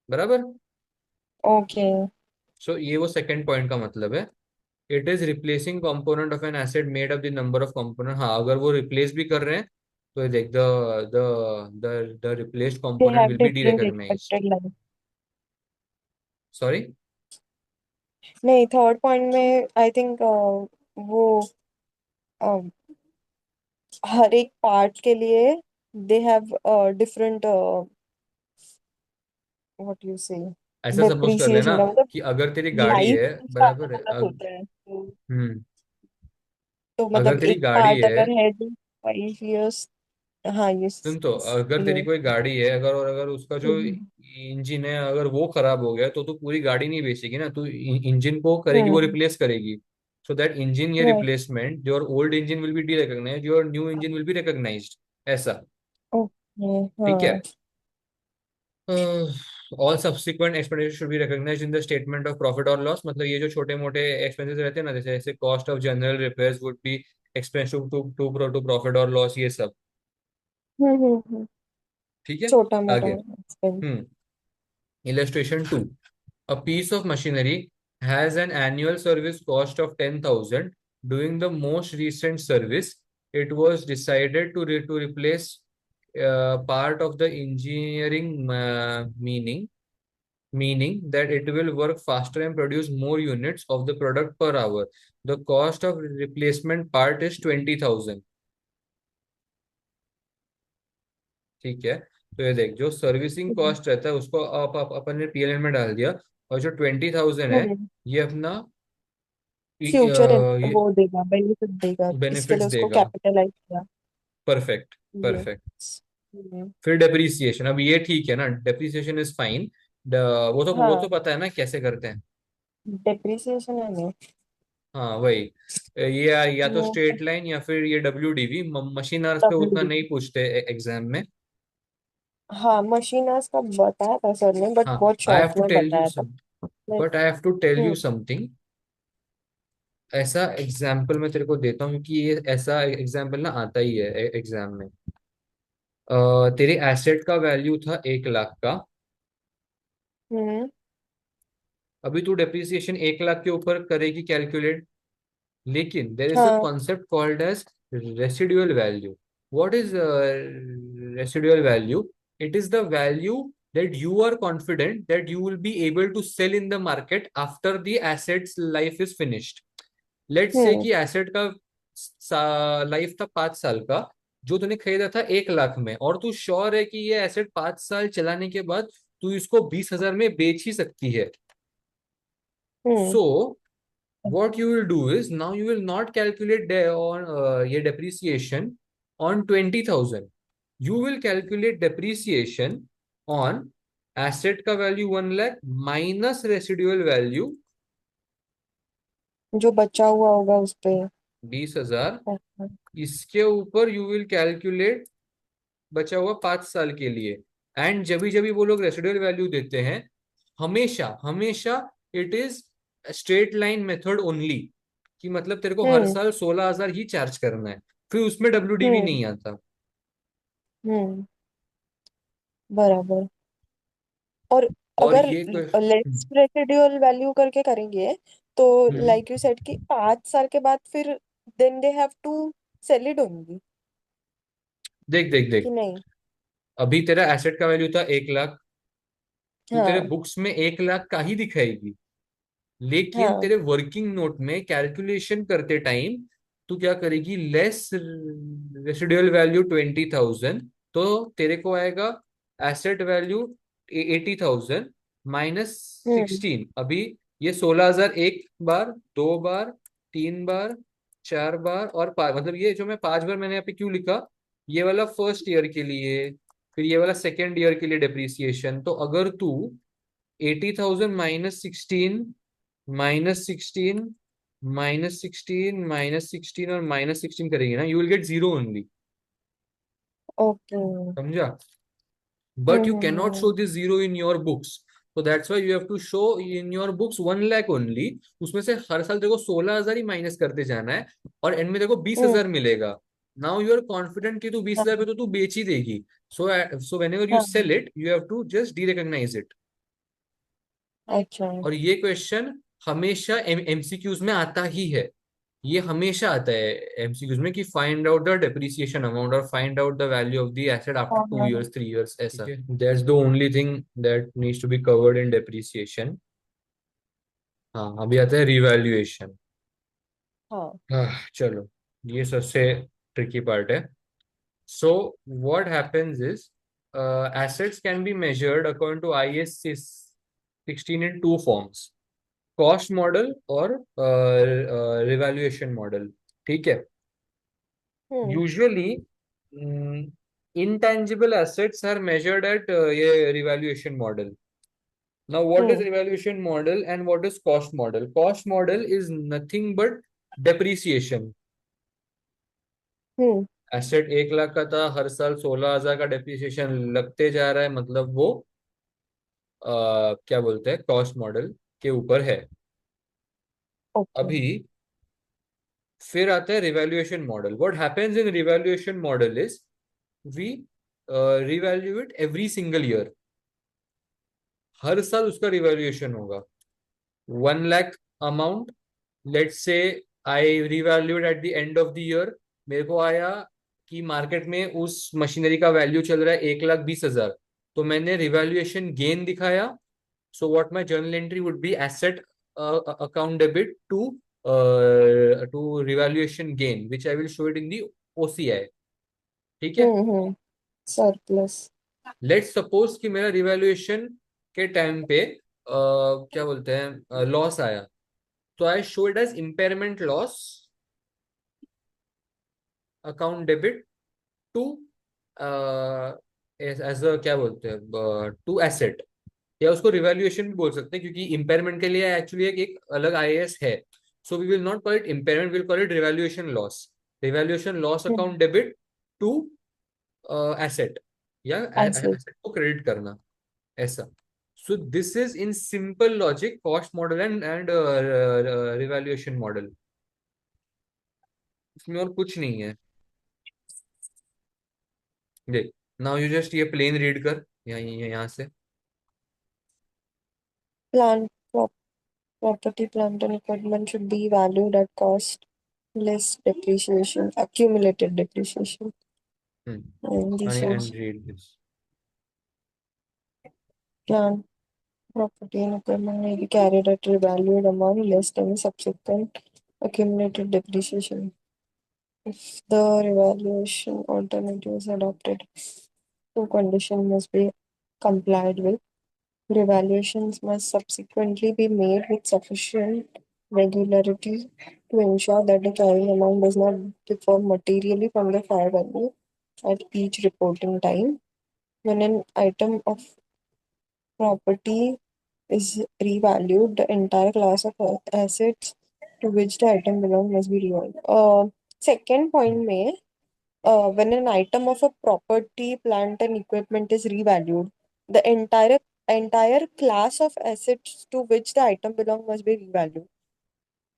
बराबर. ओके। सो ये वो सेकंड पॉइंट का मतलब है. It is replacing component of an asset made of the number of component. हाँ, अगर वो रिप्लेस भी कर रहे हैं तो ये देख, the replaced they component have will be de different recognised. Expected life. Sorry. नहीं, थर्ड पॉइंट में आई थिंक वो अ, हर एक पार्ट के लिए they have different what you से ऐसा सपोज कर लेना डिप्रिसिएशन का मतलब कि अगर तेरी गाड़ी लाइफ है, उसका बराबर अलग है, अलग होता है, हम्म, तो अगर मतलब तेरी एक गाड़ी पार्ट है, अगर है जो 5 years। हाँ ये सुन, तो अगर तेरी ये कोई गाड़ी है, अगर और अगर उसका जो हम्म इंजन है अगर वो खराब हो गया, तो तू पूरी गाड़ी नहीं बेचेगी ना, तू इंजन को करेगी, वो हम्म रिप्लेस करेगी. सो दैट इंजन या right. Replacement, your old engine will be derecognised, your new engine will be recognised. ऐसा. ओके। ठीक है. हाँ। All subsequent expenditure should be recognised in the statement of profit और लॉस. मतलब ये जो छोटे मोटे एक्सपेंसेस रहते हैं ना, जैसे जैसे cost of general repairs would be expense to profit और लॉस, ये सब. हम्म। ठीक है. छोटा मोटा आगे. Expense. Hmm. Illustration 2. A piece of machinery has an annual service cost of 10,000. During the most recent service, it was decided to replace part of the engineering, meaning that it will work faster and produce more units of the product per hour. The cost of replacement part is 20,000. ठीक है. तो ये देख, जो सर्विसिंग कॉस्ट रहता है उसको अपन ने पीएनएल में डाल दिया, और जो 20,000 है ये अपना फ्यूचर वो देगा, बेनिफिट देगा, इसके बेनिफिट्स लिए उसको देगा. कैपिटलाइज किया। परफेक्ट. ये परफेक्ट. फिर डेप्रीसिएशन, अब ये ठीक है ना, डेप्रीसिएशन इज फाइन. वो तो हाँ। पता है ना कैसे करते हैं. डेप्रिसिएशन है नहीं। हाँ वही. ये या तो वो स्ट्रेट लाइन या फिर ये WDV. मशीन आवर्स पे उतना WD। नहीं पूछते एग्जाम में. हाँ मशीनर्स का बताया था सर ने, बट हाँ. बहुत आई शॉर्ट हैव टू में टेल यू बताया था। Some but I have to tell you hmm something. ऐसा एग्जाम्पल मैं तेरे को देता हूँ कि ये ऐसा एग्जाम्पल ना आता ही है एग्जाम में. तेरे एसेट का वैल्यू था 1 लाख का. हम्म अभी तू डेप्रिसिएशन 1 लाख के ऊपर करेगी कैलकुलेट. लेकिन देर इज अ हाँ। Concept called as residual value. What is residual value? It is the value that you are confident that you will be able to sell in the market after the asset's life is finished. Let's say hmm कि एसेट का लाइफ था 5 साल का, जो तूने खरीदा था 1 लाख में, और तू श्योर है कि ये एसेट 5 साल चलाने के बाद तू इसको 20,000 में बेच ही सकती है. हम्म सो what you will do is now you will not calculate on ये depreciation on 20,000. You will calculate depreciation on asset का value 1 lakh minus residual value जो बचा हुआ होगा उस पे। 20,000. अच्छा। इसके ऊपर you will calculate बचा हुआ 5 साल के लिए. एंड जब जब वो लोग रेसिडुअल वैल्यू देते हैं, हमेशा हमेशा it is straight line method only. कि मतलब तेरे को हर हम्म साल 16,000 ही चार्ज करना है. फिर उसमें WDV हम्म नहीं आता. हम्म बराबर। और और अगर ये लेस रेसिडुअल वैल्यू करके करेंगे तो हम्म, लाइक यू सेड कि 5 साल के बाद फिर then they have to sell it only, देख देख देख. कि नहीं? अभी तेरा एसेट का वैल्यू था 1 लाख. तू तेरे हाँ बुक्स में 1 लाख का ही दिखाएगी. लेकिन हाँ। तेरे वर्किंग नोट में कैलकुलेशन करते टाइम तू क्या करेगी, लेस रेसिडुअल वैल्यू 20,000. तो तेरे को आएगा एसेट वैल्यू 80,000 माइनस हम्म 16. अभी ये 16,000 एक बार, 2 बार, 3 बार, 4 बार और 5. मतलब ये जो मैं 5 बार मैंने यहाँ पे क्यों लिखा, ये वाला फर्स्ट ईयर के लिए, फिर ये वाला सेकेंड ईयर के लिए डेप्रिसिएशन. तो अगर तू 80,000 माइनस सिक्सटीन माइनस सिक्सटीन और -16 करेंगे ना, you will get zero only. Okay. समझा? But you cannot show hmm. This zero in your books. so that's why you have to show in your books 1 lakh only. उसमें से हर साल देखो 16,000 ही माइनस करते जाना है. और एंड में देखो 20,000 हम्म मिलेगा. नाउ यू आर कॉन्फिडेंट कि तू 20,000 पे हाँ तो तू बेच ही देगी. सो वेन एवर यू हाँ। Sell it you have to just derecognise it. अच्छा। और ये क्वेश्चन हमेशा एमसीक्यूज में आता ही है. ये हमेशा आता है एमसीक्यूज में कि find out the depreciation amount और find out the value of the asset after हाँ टू हाँ हाँ। इयर्स 3 इयर्स ऐसा. That's the only thing that needs to be covered in depreciation. हाँ, अभी आता है रिवैल्यूएशन. हाँ। हाँ, चलो. ये सबसे ट्रिकी पार्ट है. सो what happens is assets can be measured according to IAS 16 in two forms: cost model और रिवैल्यूएशन मॉडल. ठीक है. Hmm usually intangible assets are measured at ये revaluation model. Now what is hmm revaluation model and what is cost model? Cost model is nothing but depreciation. Hmm asset 1 lakh का था, हर साल 16,000 का डेप्रिसिएशन लगते जा रहा है, मतलब वो क्या बोलते हैं, कॉस्ट मॉडल के ऊपर है. ओके। अभी फिर आता है revaluation model. What happens in revaluation model is we revalue it every single year. हर साल उसका रिवैल्यूएशन होगा. 1 lakh amount, let's say I revalued at the end of the year. मेरे को आया कि मार्केट में उस मशीनरी का वैल्यू चल रहा है 1,20,000. तो मैंने रिवैल्यूएशन गेन दिखाया. So what my journal entry would be asset account debit to revaluation gain which I will show it in the OCI. ठीक है. हम्म। सरप्लस। लेट्स सपोज कि मेरा रिवैल्यूएशन के टाइम पे क्या बोलते हैं, लॉस आया. तो I show it as impairment loss account debit to as a क्या बोलते हैं, टू एसेट. या उसको रिवैल्यूएशन भी बोल सकते हैं क्योंकि इम्पेयरमेंट के लिए एक्चुअली एक अलग IAS है. So we will not call it impairment, will call it revaluation loss. Revaluation loss hmm. Account debit to asset, या ऐसे। एसेट को क्रेडिट करना, ऐसा. So this is in simple logic cost model and revaluation model. इसमें और कुछ नहीं है. देख, नाउ यू जस्ट ये प्लेन रीड कर यहाँ से. Plant property, plant and equipment should be valued at cost less depreciation, accumulated depreciation. And this is and read this. plant, property and equipment may be carried at revalued amount less than subsequent accumulated depreciation. If the revaluation alternative is adopted, two conditions must be complied with. Revaluations must subsequently be made with sufficient regularity to ensure that the carrying amount does not differ materially from the fair value at each reporting time. When an item of property is revalued, the entire class of assets to which the item belongs must be revalued. Second point may when an item of a property, plant, and equipment is revalued, the entire class of assets to which the item belong must be revalued.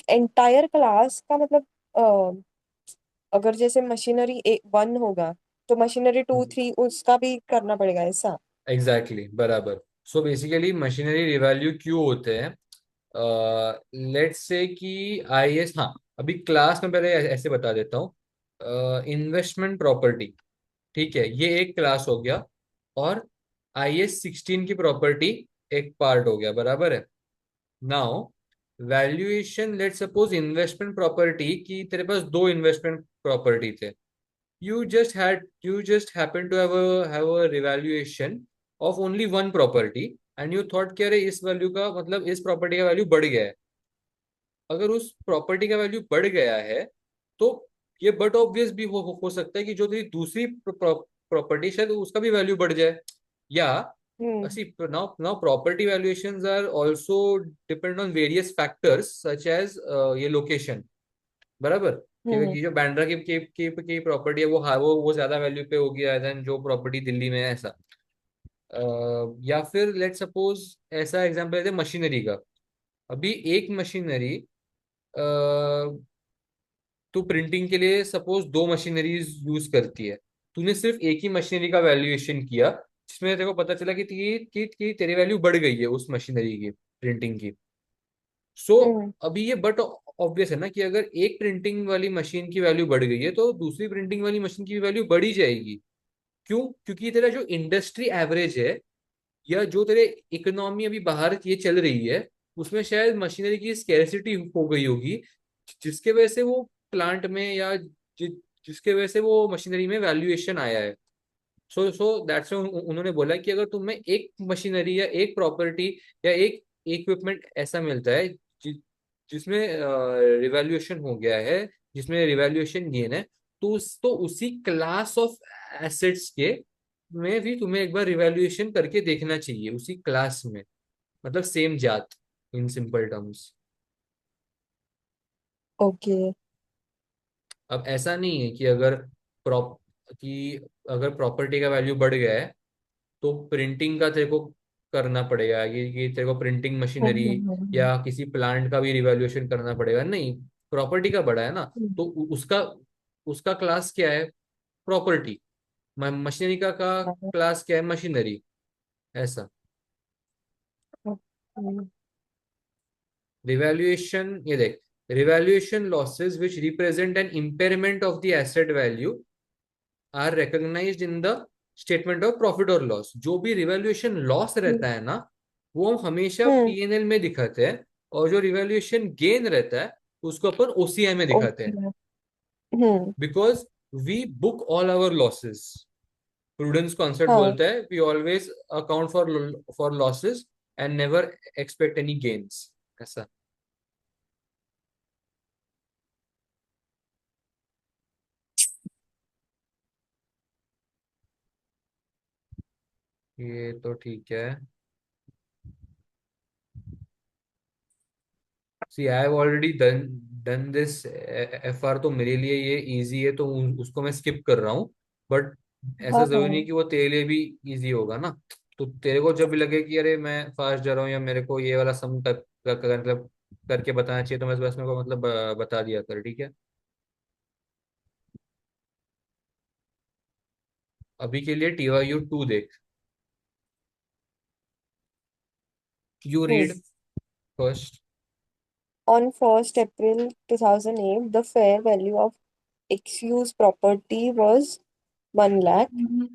Entire class का मतलब अगर जैसे मशीनरी वन होगा तो मशीनरी टू थ्री उसका भी करना पड़ेगा ऐसा. एग्जैक्टली बराबर. सो बेसिकली मशीनरी रिवैल्यू क्यों होते हैं? लेट्स से कि आईएस, हाँ, अभी क्लास में पहले ऐसे बता देता हूँ. इन्वेस्टमेंट प्रॉपर्टी, ठीक है, ये एक क्लास हो गया. और IS 16 की प्रॉपर्टी एक पार्ट हो गया, बराबर है. Now valuation, let suppose investment property की तेरे पास दो इन्वेस्टमेंट प्रॉपर्टी थे. You just happen to have a revaluation of only one property and you thought कि अरे इस वैल्यू का मतलब इस प्रॉपर्टी का वैल्यू बढ़ गया है. अगर उस प्रॉपर्टी का वैल्यू बढ़ गया है तो ये बट ऑब्वियस भी हो सकता है कि जो तेरी दूसरी प्रॉपर्टी शायद उसका भी वैल्यू बढ़ जाए. या हम्म. see now property valuations are also depend on various factors such as ये लोकेशन, बराबर. हम्म. कि जो बैंड्रा की प्रॉपर्टी है वो, हाँ, वो ज्यादा वैल्यू पे होगी देन जो प्रॉपर्टी दिल्ली में है, ऐसा. या फिर लेट सपोज ऐसा एग्जांपल लेते हैं मशीनरी का. अभी एक मशीनरी, तू प्रिंटिंग के लिए सपोज दो मशीनरीज यूज करती है. तूने सिर्फ एक ही मशीनरी का वैल्यूएशन किया जिसमें तेरे को पता चला कि तेरी वैल्यू बढ़ गई है उस मशीनरी की, प्रिंटिंग की. सो हम्म. अभी ये बट ऑब्वियस है ना कि अगर एक प्रिंटिंग वाली मशीन की वैल्यू बढ़ गई है तो दूसरी प्रिंटिंग वाली मशीन की वैल्यू बढ़ी जाएगी. क्यों? क्योंकि तेरा जो इंडस्ट्री एवरेज है या जो तेरे इकोनॉमी अभी बाहर ये चल रही है उसमें शायद मशीनरी की स्केर्सिटी हो गई होगी, जिसके वजह से वो प्लांट में या जिसके वजह से वो मशीनरी में वैल्यूएशन आया है. सो दैट्स उन्होंने बोला कि अगर तुम्हें एक मशीनरी या एक प्रॉपर्टी या एक इक्विपमेंट ऐसा मिलता है जिसमें रिवैल्यूएशन हो गया है, जिसमें रिवैल्यूएशन गेन है, तो उसी क्लास ऑफ एसेट्स के में भी तुम्हें एक बार रिवैल्यूएशन करके देखना चाहिए उसी क्लास में, मतलब सेम जात, इन सिंपल टर्म्स. ओके. अब ऐसा नहीं है कि प्रॉप कि अगर प्रॉपर्टी का वैल्यू बढ़ गया है तो प्रिंटिंग का तेरे को करना पड़ेगा, ये तेरे को प्रिंटिंग मशीनरी या किसी प्लांट का भी रिवैल्यूएशन करना पड़ेगा. नहीं, प्रॉपर्टी का बड़ा है ना, तो उसका उसका क्लास क्या है? प्रॉपर्टी. मशीनरी का क्लास क्या है? मशीनरी. ऐसा. रिवैल्यूएशन, ये देख, revaluation losses which represent an impairment of the asset value are recognised in the statement of profit और लॉस. जो भी रिवैल्यूएशन लॉस रहता है ना, वो हम हमेशा हम्म. P&L में दिखाते हैं. और जो रिवैल्यूएशन गेन रहता है उसको अपन OCI में दिखाते ओके. हैं. Hmm. Because we book all our losses. Prudence concept हाँ. बोलता है we always account for losses and never expect any gains. ऐसा. ये तो ठीक है. See I have already done this FR, तो मेरे लिए ये इजी है तो उसको मैं स्किप कर रहा हूँ. बट ऐसा हाँ. जरूरी नहीं हाँ. कि वो तेरे लिए भी इजी होगा ना. तो तेरे को जब भी लगे कि अरे मैं फास्ट जा रहा हूँ या मेरे को ये वाला सम मतलब करके बताना चाहिए तो मैं बस मेरे को मतलब बता दिया कर, ठीक है. अभी के लिए TYU 2 देख. You read hmm. First. On 1st April 2008, the fair value of XU's property was 1 lakh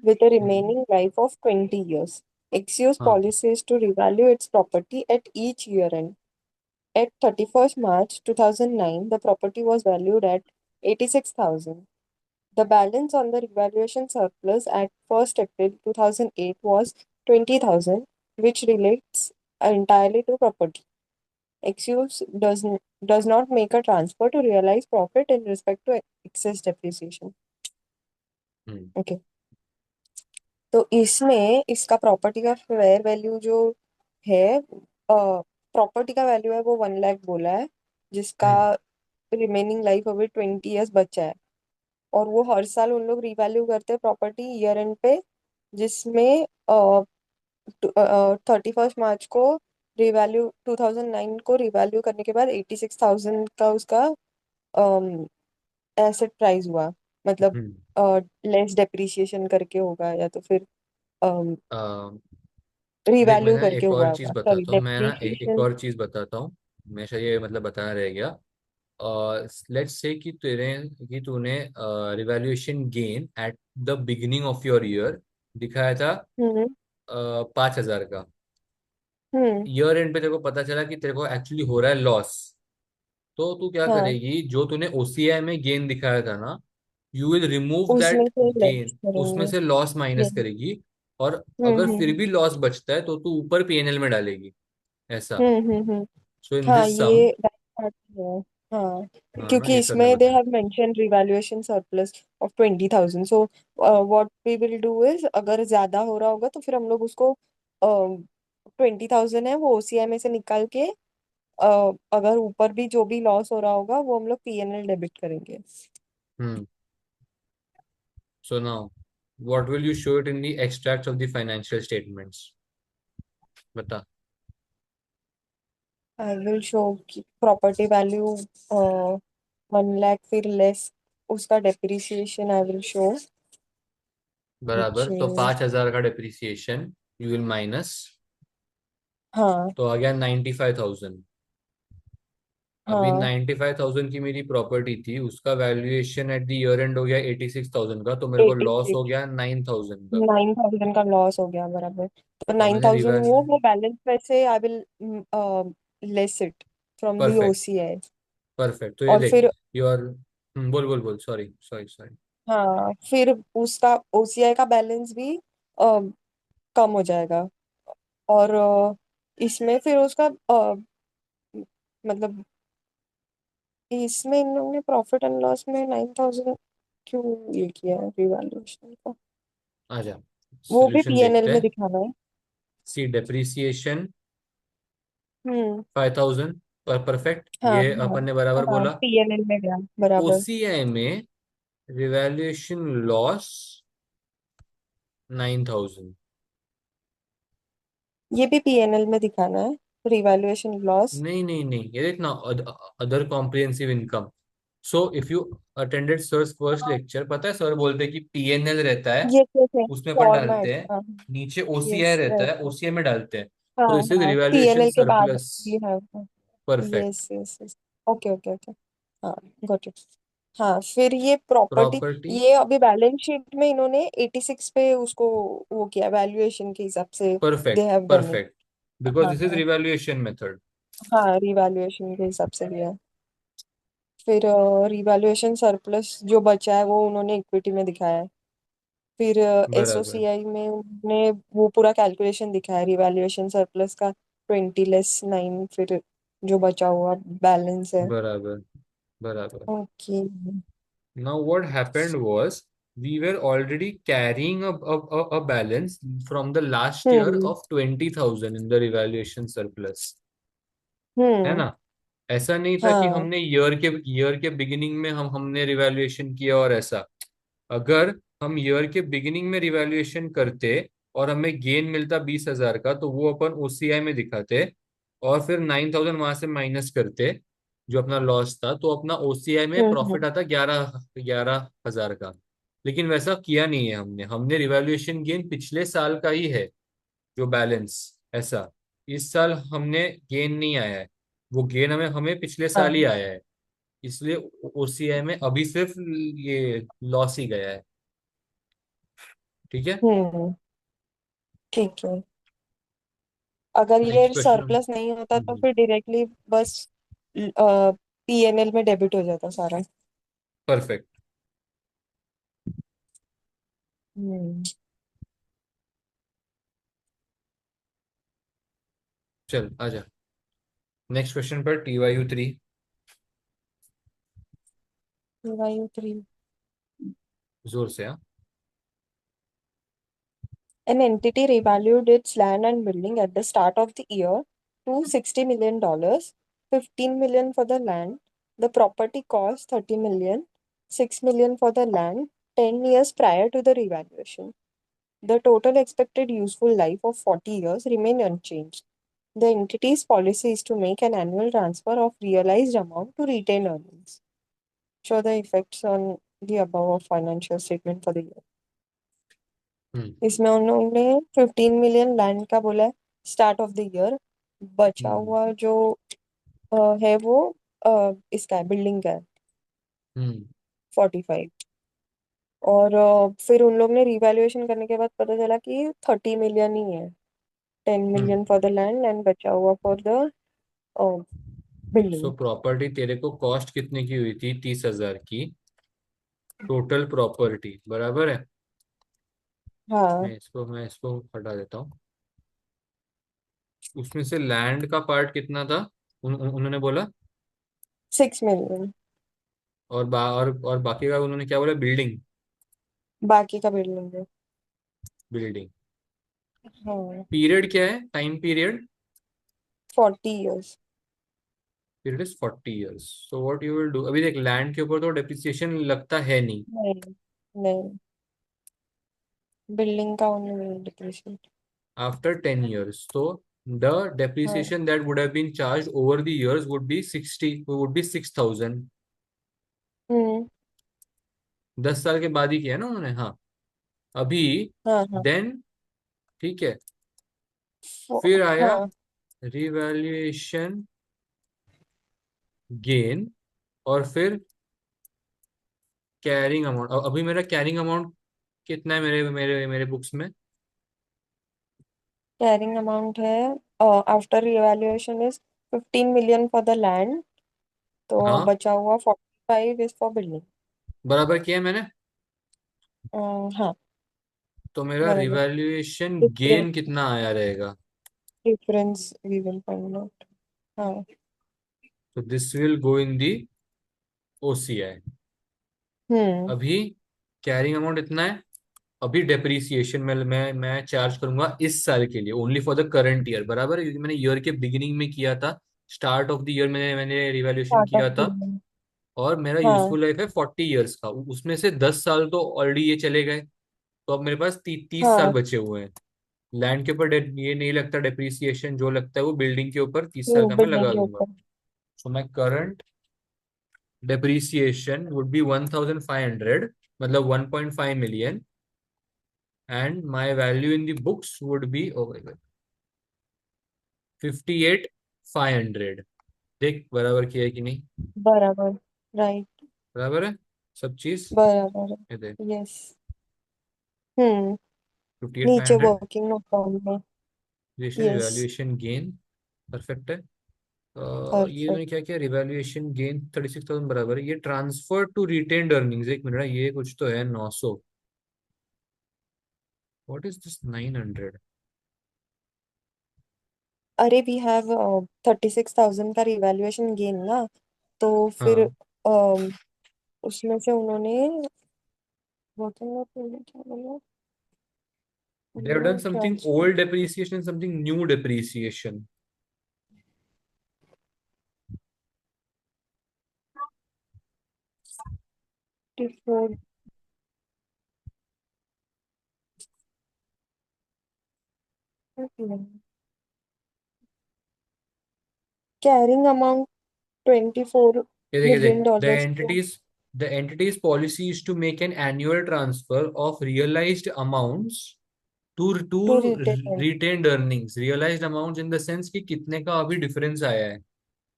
with a remaining life of 20 years. XU's हाँ. policy is to revalue its property at each year end. At 31st March 2009, the property was valued at 86,000. The balance on the revaluation surplus at 1st April 2008 was 20,000. which relates entirely to property. Excuse does not make a transfer to realize profit in respect to excess depreciation. Hmm Okay. तो इसमें इसका प्रॉपर्टी का फेयर वैल्यू जो है, प्रॉपर्टी का वैल्यू है वो 1 लाख बोला है, जिसका हम्म रिमेनिंग लाइफ अभी 20 ईयर्स बचा है। और वो हर साल उन लोग रिवैल्यू करते हैं प्रॉपर्टी ईयर एंड पे, जिसमें 31 मार्च को रिवैल्यू 2009 को रिवैल्यू करने के बाद 86,000 का उसका एसेट प्राइस हुआ। मतलब हम्म लेस डेप्रिसिएशन करके होगा, या तो फिर आ, देख मैं रिवैल्यू ना करके एक और हुआ चीज होगा, सॉरी बताता हूँ, मैं ना एक डेप्रिसिएशन। और चीज बताता हूँ। हमेशा ये मतलब बताना रह गया। लेट्स से कि तूने revaluation gain at the beginning of your year दिखाया था हम्म 5,000 का। हम्म। ईयर एंड पे तेरे को पता चला कि तेरे को एक्चुअली हो रहा है लॉस। तो तू क्या हाँ, करेगी, जो तूने ओसीआई में गेन दिखाया था ना, यू विल रिमूव दैट उसमें से लेस गेन, उसमें करेंगे। से लॉस माइनस हम्म करेगी। और अगर फिर हम्म भी लॉस बचता है तो तू ऊपर पीएनएल में डालेगी, ऐसा। हम्म। सो इन हाँ, दिस सम, ये that part है। हाँ, हाँ ना, क्योंकि ये सर ने इसमें दे बताया। Have mention revaluation surplus of 20,000। So what we will do is, अगर ज्यादा हो रहा होगा तो फिर हम लोग उसको 20,000 है वो ओसीआई में से निकाल के, अगर ऊपर भी जो भी लॉस हो रहा होगा वो हम लोग पीएनएल डेबिट करेंगे। Hmm so now what will you show it in the extract of the financial statements, बता। आई विल शो कि प्रॉपर्टी वैल्यू 1 लाख, फिर लेस उसका डेप्रिसिएशन आई विल शो, बराबर, विच तो इज, 5,000 का डिप्रिसिएशन यू विल माइनस, हाँ तो आ गया 95,000। अभी हाँ 95,000 की मेरी प्रॉपर्टी थी, उसका valuation eight the year and हो गया 86,000 का, तो मेरे को लॉस हो 86, गया 9,000 का। 9,000 का लॉस हो गया, बराबर। तो और नाइन मैंने थाउजेंड रिवर्स, वो बैलेंस में से I will less it from the perfect, OCI. Perfect. तो ये और देख, फिर, योर, बोल बोल बोल, सॉरी सॉरी सॉरी। हाँ, फिर उसका ओसीआई का बैलेंस भी कम हो जाएगा। और इसमें फिर उसका मतलब इसमें इन लोगों ने प्रॉफिट एंड लॉस में 9,000 क्यों ये किया है रिवैल्यूएशन का? आ जा, वो भी सोल्यूशन पीएनएल देखते में हैं। दिखाना है। सी डेप्रिसिएशन हम्म। 5,000 पर, परफेक्ट, हाँ ये हाँ अपन ने बराबर हाँ, बोला। पीएनएल में गया, बराबर। ओसीआई में रिवैल्यूएशन लॉस 9,000। ये भी पीएनएल में दिखाना है, रिवैल्यूएशन लॉस। नहीं नहीं नहीं, ये देखना, other comprehensive income. So if you attended sir first lecture, पता है सर बोलते हैं कि पीएनएल रहता है, ये कैसे उसमें अपन डालते फॉर्मेट? हैं। हाँ, नीचे ओसीआई यस, रहता राइट। है, ओसीआई में डालते हैं। हाँ तो दिस इज हाँ, रिवैल्यूएशन पीएनएल के बाद surplus. We have, perfect. Yes yes yes, okay okay okay, हाँ, गॉट इट। हाँ, फिर ये प्रॉपर्टी, प्रॉपर्टी, ये अभी बैलेंस शीट में इन्होंने 86 पे उसको वो किया वैल्यूएशन के हिसाब से, they perfect have done it. Perfect, because हाँ दिस इज हाँ रिवैल्यूएशन मेथड। हाँ, रिवैल्यूएशन के हिसाब से दिया। फिर रिवैल्यूएशन सरप्लस जो बचा है वो उन्होंने इक्विटी में दिखाया है। फिर बराबर एसओसीआई में उन्होंने वो पूरा कैलकुलेशन दिखाया, रिवैल्यूएशन सरप्लस का 20 लेस 9, फिर जो बचा हुआ बैलेंस है। बराबर बराबर। Okay. Now what happened was, we were already carrying a balance from the last year hmm of 20,000 in the revaluation surplus, है हम्म। ना। ऐसा नहीं था कि हाँ, हमने ईयर के बिगिनिंग में हमने रिवैल्यूएशन किया और ऐसा। अगर हम ईयर के बिगिनिंग में रिवैल्यूएशन करते और हमें गेन मिलता 20,000 का, तो वो अपन ओसीआई में दिखाते और फिर 9,000 वहां से माइनस करते, जो अपना लॉस था, तो अपना ओसीआई में प्रॉफिट हम्म। आता 11,000 का। लेकिन वैसा किया नहीं है हमने। हमने रिवैल्यूएशन गेन पिछले साल का ही है, जो बैलेंस, ऐसा। इस साल हमने गेन नहीं आया है, वो गेन हमें हमें पिछले साल ही हाँ, आया है। इसलिए ओसीआई में अभी सिर्फ ये लॉस ही गया है। ठीक है। हम्म, ठीक है। अगर ये नेक्स्ट क्वेश्चन। सरप्लस नहीं होता तो फिर डायरेक्टली बस पीएनएल में डेबिट हो जाता सारा। परफेक्ट। हम्म। चल आजा नेक्स्ट क्वेश्चन पर TYU 3। TYU 3. जोर से हाँ। An entity revalued its land and building at the start of the year to $60 million, 15 million for the land. The property cost 30 million, 6 million for the land, 10 years prior to the revaluation. The total expected useful life of 40 years remain unchanged. The entity's policy is to make an annual transfer of realized amount to retained earnings. Show the effects on the above financial statement for the year. हम्म इसमें उन्होंने 15 million लैंड का बोला है स्टार्ट ऑफ द ईयर. बचा हम्म हुआ जो है वो इसका है, बिल्डिंग का है, हम्म 45. और फिर उन लोग ने रिवैल्यूएशन करने के बाद पता चला कि 30 million ही है. 10 million hmm. For the land and बचा हुआ for the so building. Property तेरे को कॉस्ट कितने की हुई थी? 30,000 की टोटल प्रॉपर्टी, बराबर है। हाँ. मैं इसको हटा देता हूँ। उसमें से लैंड का पार्ट कितना था? उन्होंने बोला। 6 million. और बाकी का उन्होंने क्या बोला? बिल्डिंग। बाकी का बिल्डिंग है. बिल्डिंग। हाँ. पीरियड क्या है? Time period? 40 years. Period is 40 years. So what you will do, अभी देख लैंड के ऊपर तो डेप्रिसिएशन लगता है नहीं। नहीं. नहीं. बिल्डिंग का ओनली डिप्रिशिएट. आफ्टर 10 ईयर्स तो द हाँ. depreciation that would have been charged over the years would be 6,000। हम्म. 10 साल के बाद ही किया ना उन्होंने, हाँ। अभी हाँ. हाँ. देन, ठीक है, फिर आया हाँ. रिवैल्यूएशन गेन, और फिर कैरिंग अमाउंट। अभी मेरा कैरिंग अमाउंट कितना है मेरे मेरे मेरे बुक्स में? कैरिंग अमाउंट है after revaluation is 15 million for the land. तो हाँ, बचा हुआ 45 इज फॉर बिल्डिंग. बराबर किया है मैंने। हाँ. तो मेरा बराबर. Revaluation difference. गेन कितना आया रहेगा? Difference we will find out. हाँ. तो this will go in the OCI। हम्म. अभी कैरिंग अमाउंट इतना है। अभी डेप्रीसिएशन में मैं चार्ज करूंगा इस साल के लिए, only for the current year, बराबर है, क्योंकि मैंने ईयर के बिगिनिंग में किया था। स्टार्ट ऑफ द ईयर मैंने रिवैल्यूएशन स्टार्ट ऑफ किया था। बिल्डिंग. और मेरा हाँ. यूजफुल लाइफ है 40 ईयर्स का, उसमें से 10 साल तो ऑलरेडी ये चले गए। तो अब मेरे पास 30 साल हाँ. बचे हुए हैं। लैंड के ऊपर ये नहीं लगता डेप्रीसिएशन, जो लगता है वो बिल्डिंग के ऊपर 30 साल वो का मैं बिल्डिंग लगा के दूंगा। ऊपर. So my current depreciation would be 1,500, मतलब 1.5 million, and my value in the books would be 58,500। देख बराबर किया है कि नहीं? बराबर. राइट. बराबर है सब चीज। बराबर ये देख, है. यस. हम्म. फिफ्टी एट फाइव नीचे हंड्रेड वर्किंग नोट डाउन में. यस. रिवैल्यूएशन गेन, परफेक्ट है। ये मैंने परफेक्ट. क्या किया? रिवैल्यूएशन गेन 36,000 बराबर है, ये ट्रांसफर टू रिटेन्ड अर्निंग्स। एक मिनट, ये कुछ तो है 900। What is this 900? अरे वी हैव 36,000 का रिवैल्यूएशन गेन ना. तो फिर हाँ, उसमें से उन्होंने वर्किंग नोट में क्या बोला. they have done something transfer. old depreciation, something new depreciation। 54. Carrying amount 24 ये देखिए देख, मिलियन डॉलर्स को the entity's policy is to make an annual transfer of realised amounts to to retain. Retained earnings. Realised amounts in the sense कि कितने का अभी डिफरेंस आया है।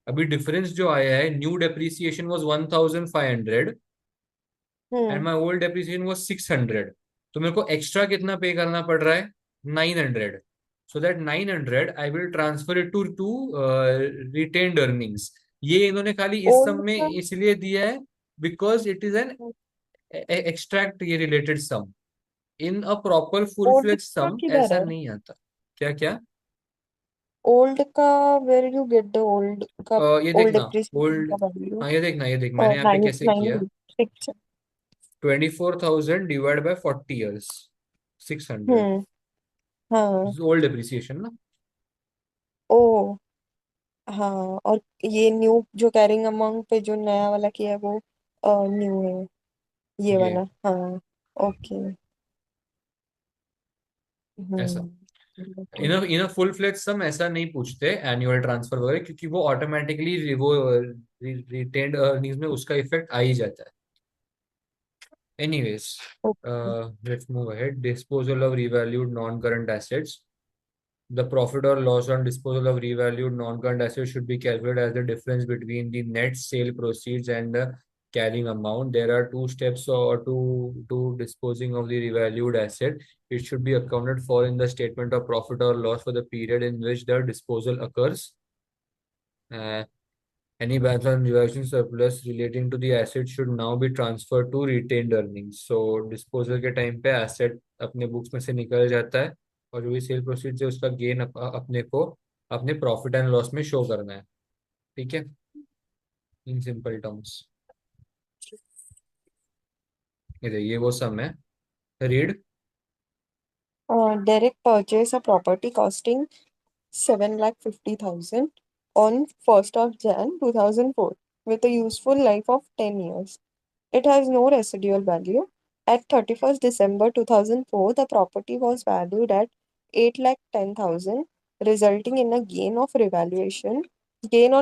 अभी डिफरेंस जो आया है, new depreciation was 1,500 and hmm. My old depreciation was 600। तो मेरे को एक्स्ट्रा कितना पे करना पड़ रहा है? 900। So that 900 I will transfer it to to retained earnings. ये इन्होंने खाली इस सम ओल्ड में का. इसलिए दिया है because it is an extract, ये related sum. In a proper full old fledge का सम किधर ऐसा है. नहीं आता। क्या क्या? ओल्ड का where you get the old का ये old देखना depreciation ओल्ड, का value? हाँ ये देखना, ये देख मैंने यहाँ पे नाइन कैसे किया। Nine six. 24,000 divide by 40 years, 600, हम्म। हाँ। ओल्ड डिप्रिसिएशन ना। ओ। हाँ। और ये न्यू जो कैरिंग अमाउंट पे जो नया वाला किया है वो न्यू है, ये ये वाला। हाँ। ओके। ऐसा ओके। इन फुल फ्लेज सम ऐसा नहीं पूछते एनुअल ट्रांसफर वगैरह, क्योंकि वो ऑटोमेटिकली वो रिटेन्ड अर्निंग्स में उसका इफेक्ट आ ही जाता है। Anyways, okay. Let's move ahead. Disposal of revalued non-current assets. The profit or loss on disposal of revalued non-current assets should be calculated as the difference between the net sale proceeds and the carrying amount. There are two steps or to disposing of the revalued asset. It should be accounted for in the statement of profit or loss for the period in which the disposal occurs. Uh, any balance on revaluation surplus relating to the asset should now be transferred to retained earnings. So disposal के टाइम पे asset अपने बुक्स में से निकल जाता है, और जो भी सेल प्रोसीड है उसका गेन अपने को अपने प्रॉफिट एंड लॉस में शो करना है। ठीक है, इन सिंपल टर्म्स। ये वो सम है। Read. Derek purchased a property costing 7,50,000 on 1st of Jan 2004 with a useful life of 10 years. It has no residual value. At 31st December 2004, the property was valued at 8,10,000, resulting in a gain on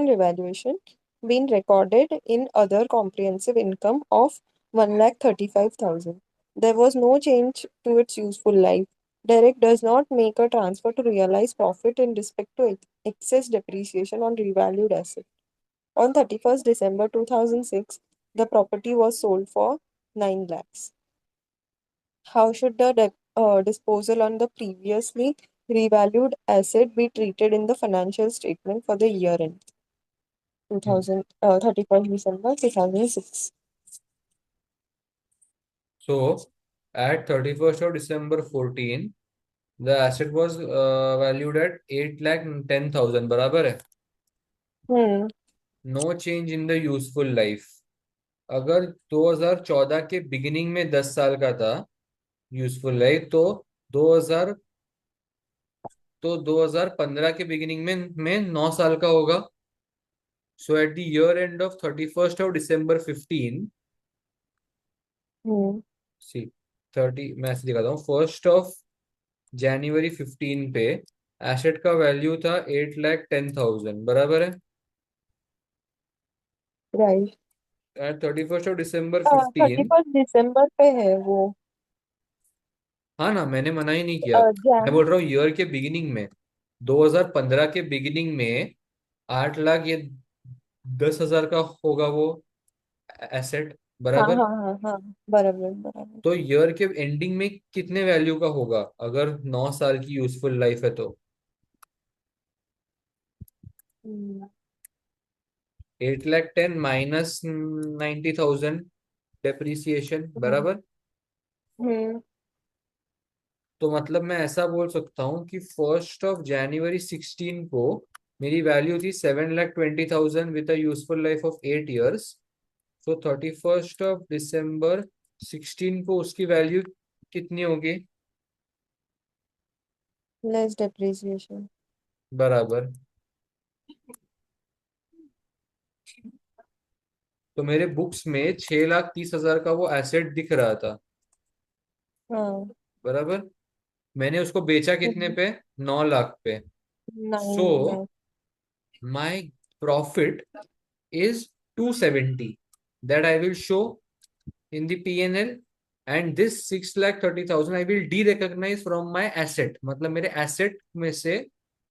revaluation being recorded in other comprehensive income of 1,35,000. There was no change to its useful life. Derek does not make a transfer to realize profit in respect to excess depreciation on revalued assets. On 31st December 2006, the property was sold for 9 lakhs. How should the disposal on the previously revalued asset be treated in the financial statement for the year end 31st December 2006? So at 31st of December 14, the asset was valued at 8,10,000, बराबर है। Hmm. No change in the useful life. अगर 2014 के बिगिनिंग में 10 साल का था यूजफुल लाइफ, तो 2000 2015 के बिगिनिंग में 9 साल का होगा। So at the year end of 31st of December 15, Hmm. See 30, मैं ऐसे दिखाता हूँ, 1st of January 15 पे एसेट का वैल्यू था 8,10,000, बराबर है। Right. Eight 31st of December हाँ, 15, 31st दिसंबर पे है वो। हाँ ना, मैंने मना ही नहीं किया, मैं जैन। बोल रहा हूँ ईयर के बिगिनिंग में, 2015 के बिगिनिंग में 8 लाख ये 10,000 का होगा वो एसेट, हाँ बराबर। हाँ हाँ हाँ, बराबर बराबर। तो ईयर के एंडिंग में कितने वैल्यू का होगा अगर 9 साल की यूजफुल लाइफ है तो? हम्म। 8,10,000 माइनस 90,000 डेप्रिसिएशन, बराबर। हम्म। तो मतलब मैं ऐसा बोल सकता हूँ कि 1st of January 16 को मेरी वैल्यू थी 7,20,000 with a useful life of 8 years. तो 31st of December 16 को उसकी वैल्यू कितनी होगी? Less depreciation. बराबर। तो मेरे बुक्स में 6,30,000 का वो एसेट दिख रहा था, हाँ। बराबर। मैंने उसको बेचा कितने पे? 9 लाख पे। सो 9 lakh. My profit is 270 that I will show in the P&L, and this 6,30,000 I will de-recognize from my asset, मतलब मेरे एसेट में से,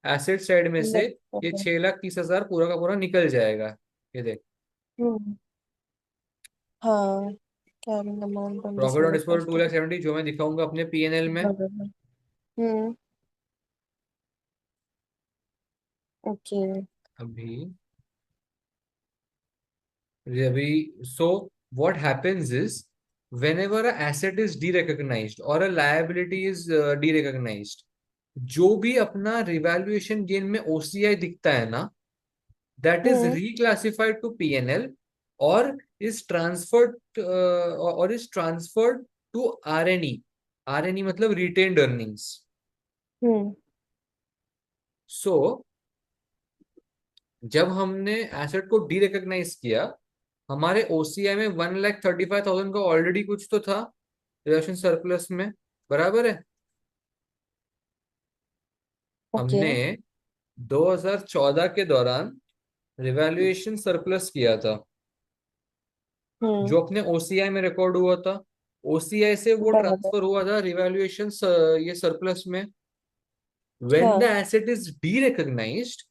एसेट साइड में से ये 6,30,000 पूरा का पूरा निकल जाएगा। ये देख, हम्म। हाँ, carrying amount on profit on disposal disposal to cost. Lakh seventy जो मैं दिखाऊंगा अपने P&L में बराबर। हम्म। ओके। अभी। अभी so what happens is whenever a asset is derecognized or a liability is derecognized, जो भी अपना रिवैल्यूएशन गेन में ओसीआई दिखता है ना, that is hmm reclassified to PNL, और is transferred to RNE. RNE मतलब रिटेन्ड अर्निंग्स। हम्म सो जब हमने एसेट को डी रिकॉग्नाइज किया, हमारे ओसीआई में 1,35,000 का ऑलरेडी कुछ तो था रिलेशन सरप्लस में, बराबर है। ओके हमने 2014 के दौरान रिवैल्यूएशन सरप्लस किया था, हम्म जो अपने ओसीआई में रिकॉर्ड हुआ था। ओसीआई से वो बराबर ट्रांसफर हुआ था रिवैल्यूएशन ये सरप्लस में। व्हेन द हाँ एसेट इज डी रिकॉग्नाइज्ड,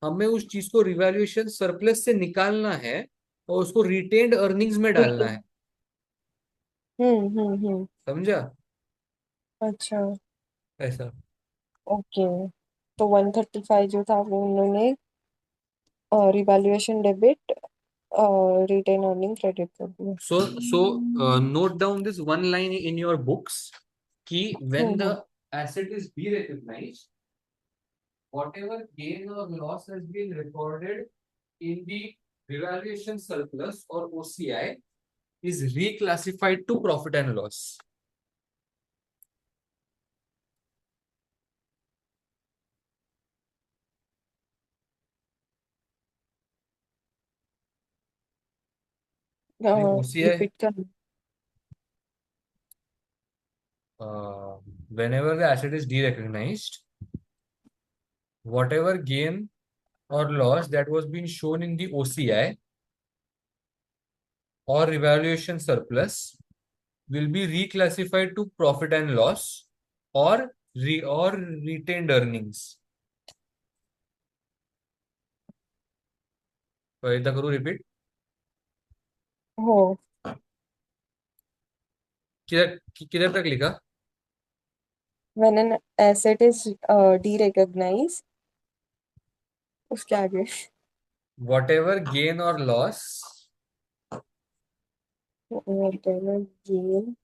हमें उस चीज को रिवैल्यूएशन सरप्लस से निकालना है और उसको रिटेन्ड अर्निंग्स में डालना है। हम्म। समझा? अच्छा ऐसा। ओके। तो 135 जो था वो उन्होंने revaluation debit retain earning credit कर दिया। So note down this one line in your books, कि when hmm the asset is derecognized, whatever gain or loss has been recorded in the revaluation surplus or OCI is reclassified to profit and loss. नहीं, OCI, रिपीट कर। whenever the asset is derecognized, whatever gain or loss that was being shown in the OCI or revaluation surplus will be reclassified to profit and loss, or retained earnings. तो इतना करूँ रिपीट? हो किधर किधर तक लिखा? when an asset is derecognized उसके आगे Whatever gain or loss whatever gain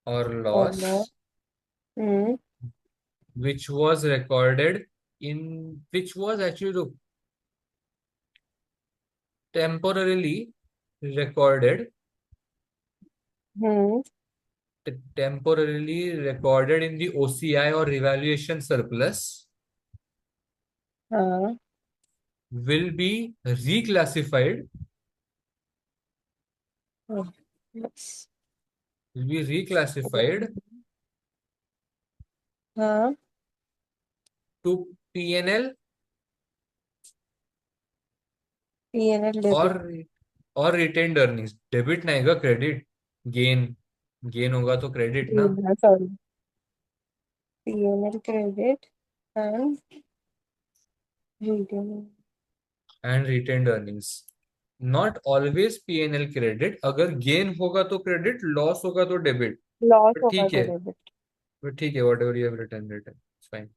or or loss loss hmm which was recorded which was actually temporarily recorded hmm in the OCI or revaluation surplus हाँ will be reclassified yes, will be reclassified हाँ to PNL P&L और डेबिट रिटेन्ड अर्निंग्स। डेबिट नहीं होगा, क्रेडिट। गेन गेन होगा तो क्रेडिट ना। Sorry P&L credit and redeem and retained earnings, not always PNL credit. अगर गेन होगा तो क्रेडिट, लॉस होगा तो डेबिट। लॉस बट होगा ठीक तो है, debit. What ever you have return return fine.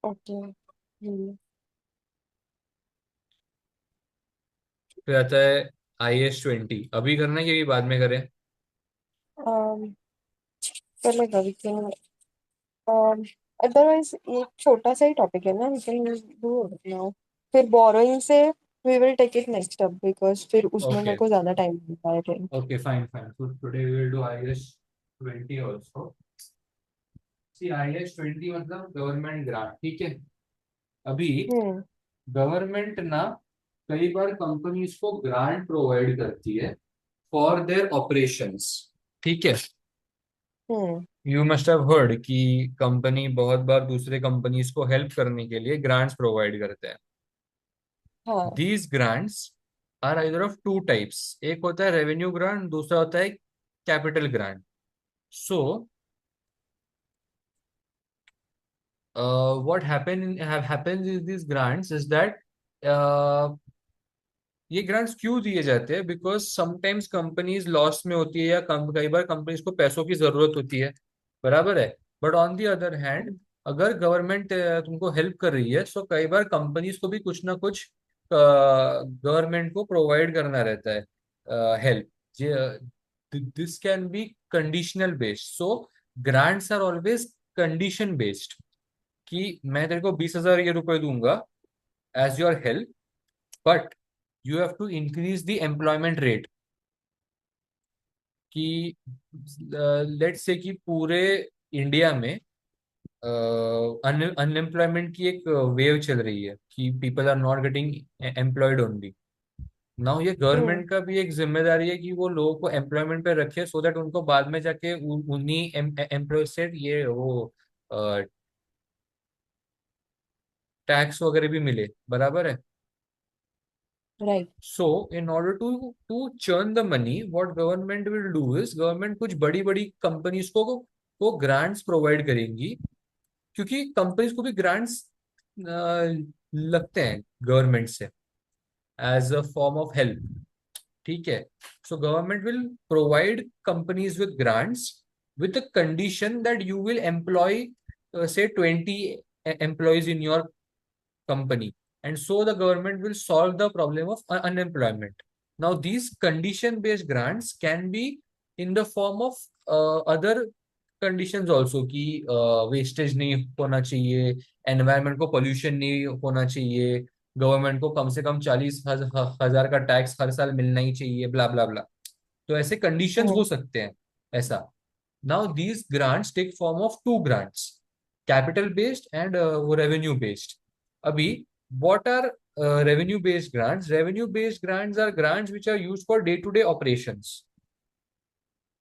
Okay फिर आता है IS-20। अभी करना है कि अभी बाद में करें? चलेगा वी कैन अदरवाइज एक छोटा सा ही टॉपिक है ना वी कैन डू नाउ फिर बोरोइंग से we will take it next up because फिर उसमें ओके मेरे को ज्यादा टाइम मिलता है फिर। Okay fine fine, so today we will do IS-20 also. See IS-20 मतलब गवर्नमेंट ग्रांट, ठीक है। अभी हम्म गवर्नमेंट ना कई बार कंपनीज को ग्रांट प्रोवाइड करती है फॉर देयर ऑपरेशंस, ठीक है। हम्म यू मस्ट हैव हर्ड कि कंपनी बहुत बार दूसरे कंपनीज को हेल्प करने के लिए ग्रांट्स प्रोवाइड करते हैं। हाँ these grants are either of two types. एक होता है रेवेन्यू ग्रांट, दूसरा होता है capital grant. So what happens is this grants is that ये ग्रांट्स क्यों दिए जाते हैं? बिकॉज समटाइम्स कंपनीज लॉस में होती है, या कई बार कंपनीज को पैसों की जरूरत होती है, बराबर है। But on the other hand, अगर गवर्नमेंट तुमको हेल्प कर रही है, सो कई बार कंपनीज को भी कुछ ना कुछ गवर्नमेंट को प्रोवाइड करना रहता है help. This can be conditional based. So grants are always condition based, कि मैं तेरे को 20,000 ये रुपए दूंगा as your help, but you have to increase the employment rate. कि लेट्स से कि पूरे इंडिया में अनएम्प्लॉयमेंट की एक वेव चल रही है, कि people are not getting employed only. Now ये हम्म। गवर्नमेंट का भी एक जिम्मेदारी है कि वो लोगों को एम्प्लॉयमेंट पे रखे, सो दैट उनको बाद में जाके उन्हीं एम्प्लॉय से ये वो टैक्स वगैरह भी मिले, बराबर है। Right. So, in order to churn the money, what government will do is government कुछ बड़ी बड़ी कंपनीज को ग्रांट्स प्रोवाइड करेंगी, क्योंकि कंपनीज को भी ग्रांट्स लगते हैं गवर्नमेंट से as a form of help. ठीक है। So government will provide companies with grants with the condition that you will employ say 20 employees in your company, and so the government will solve the problem of unemployment. Now these condition based grants can be in the form of other conditions also, कि वेस्टेज नहीं होना चाहिए, एनवायरमेंट को पोल्यूशन नहीं होना चाहिए, गवर्नमेंट को कम से कम 40,000 का टैक्स हर साल मिलना ही चाहिए, ब्ला ब्ला ब्ला। तो ऐसे कंडीशंस हो हम्म। सकते हैं ऐसा। Now these grants take form of two grants, capital based and वो रेवेन्यू बेस्ड। अभी what are revenue based grants? Revenue based grants are grants which are used for day to day operations,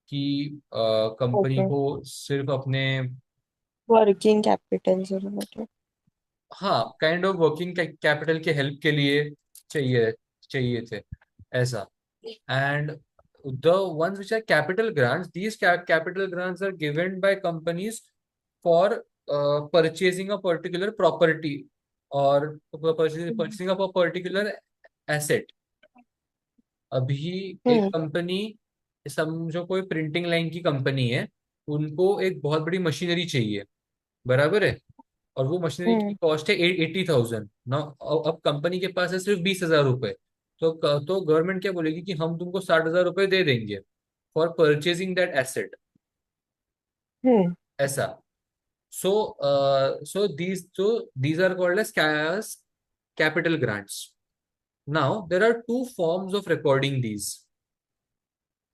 कि कंपनी ओके। को सिर्फ अपने, वर्किंग कैपिटल से रिलेटेड। हाँ, काइंड ऑफ वर्किंग कैपिटल के हेल्प के लिए चाहिए चाहिए थे ऐसा। And the ones which are capital grants, these capital grants are given by companies for purchasing a particular property or purchasing of a particular asset। अभी एक हम्म। कंपनी, समझो कोई प्रिंटिंग लाइन की कंपनी है, उनको एक बहुत बड़ी मशीनरी चाहिए, बराबर है, और वो मशीनरी की हम्म। कॉस्ट है 80,000 ना। अब कंपनी के पास है सिर्फ 20,000 रुपए। तो गवर्नमेंट क्या बोलेगी कि हम तुमको 60,000 रुपए दे देंगे फॉर परचेजिंग दैट एसेट, हम्म। ऐसा। So these are called as capital grants. Now there are two forms of recording these,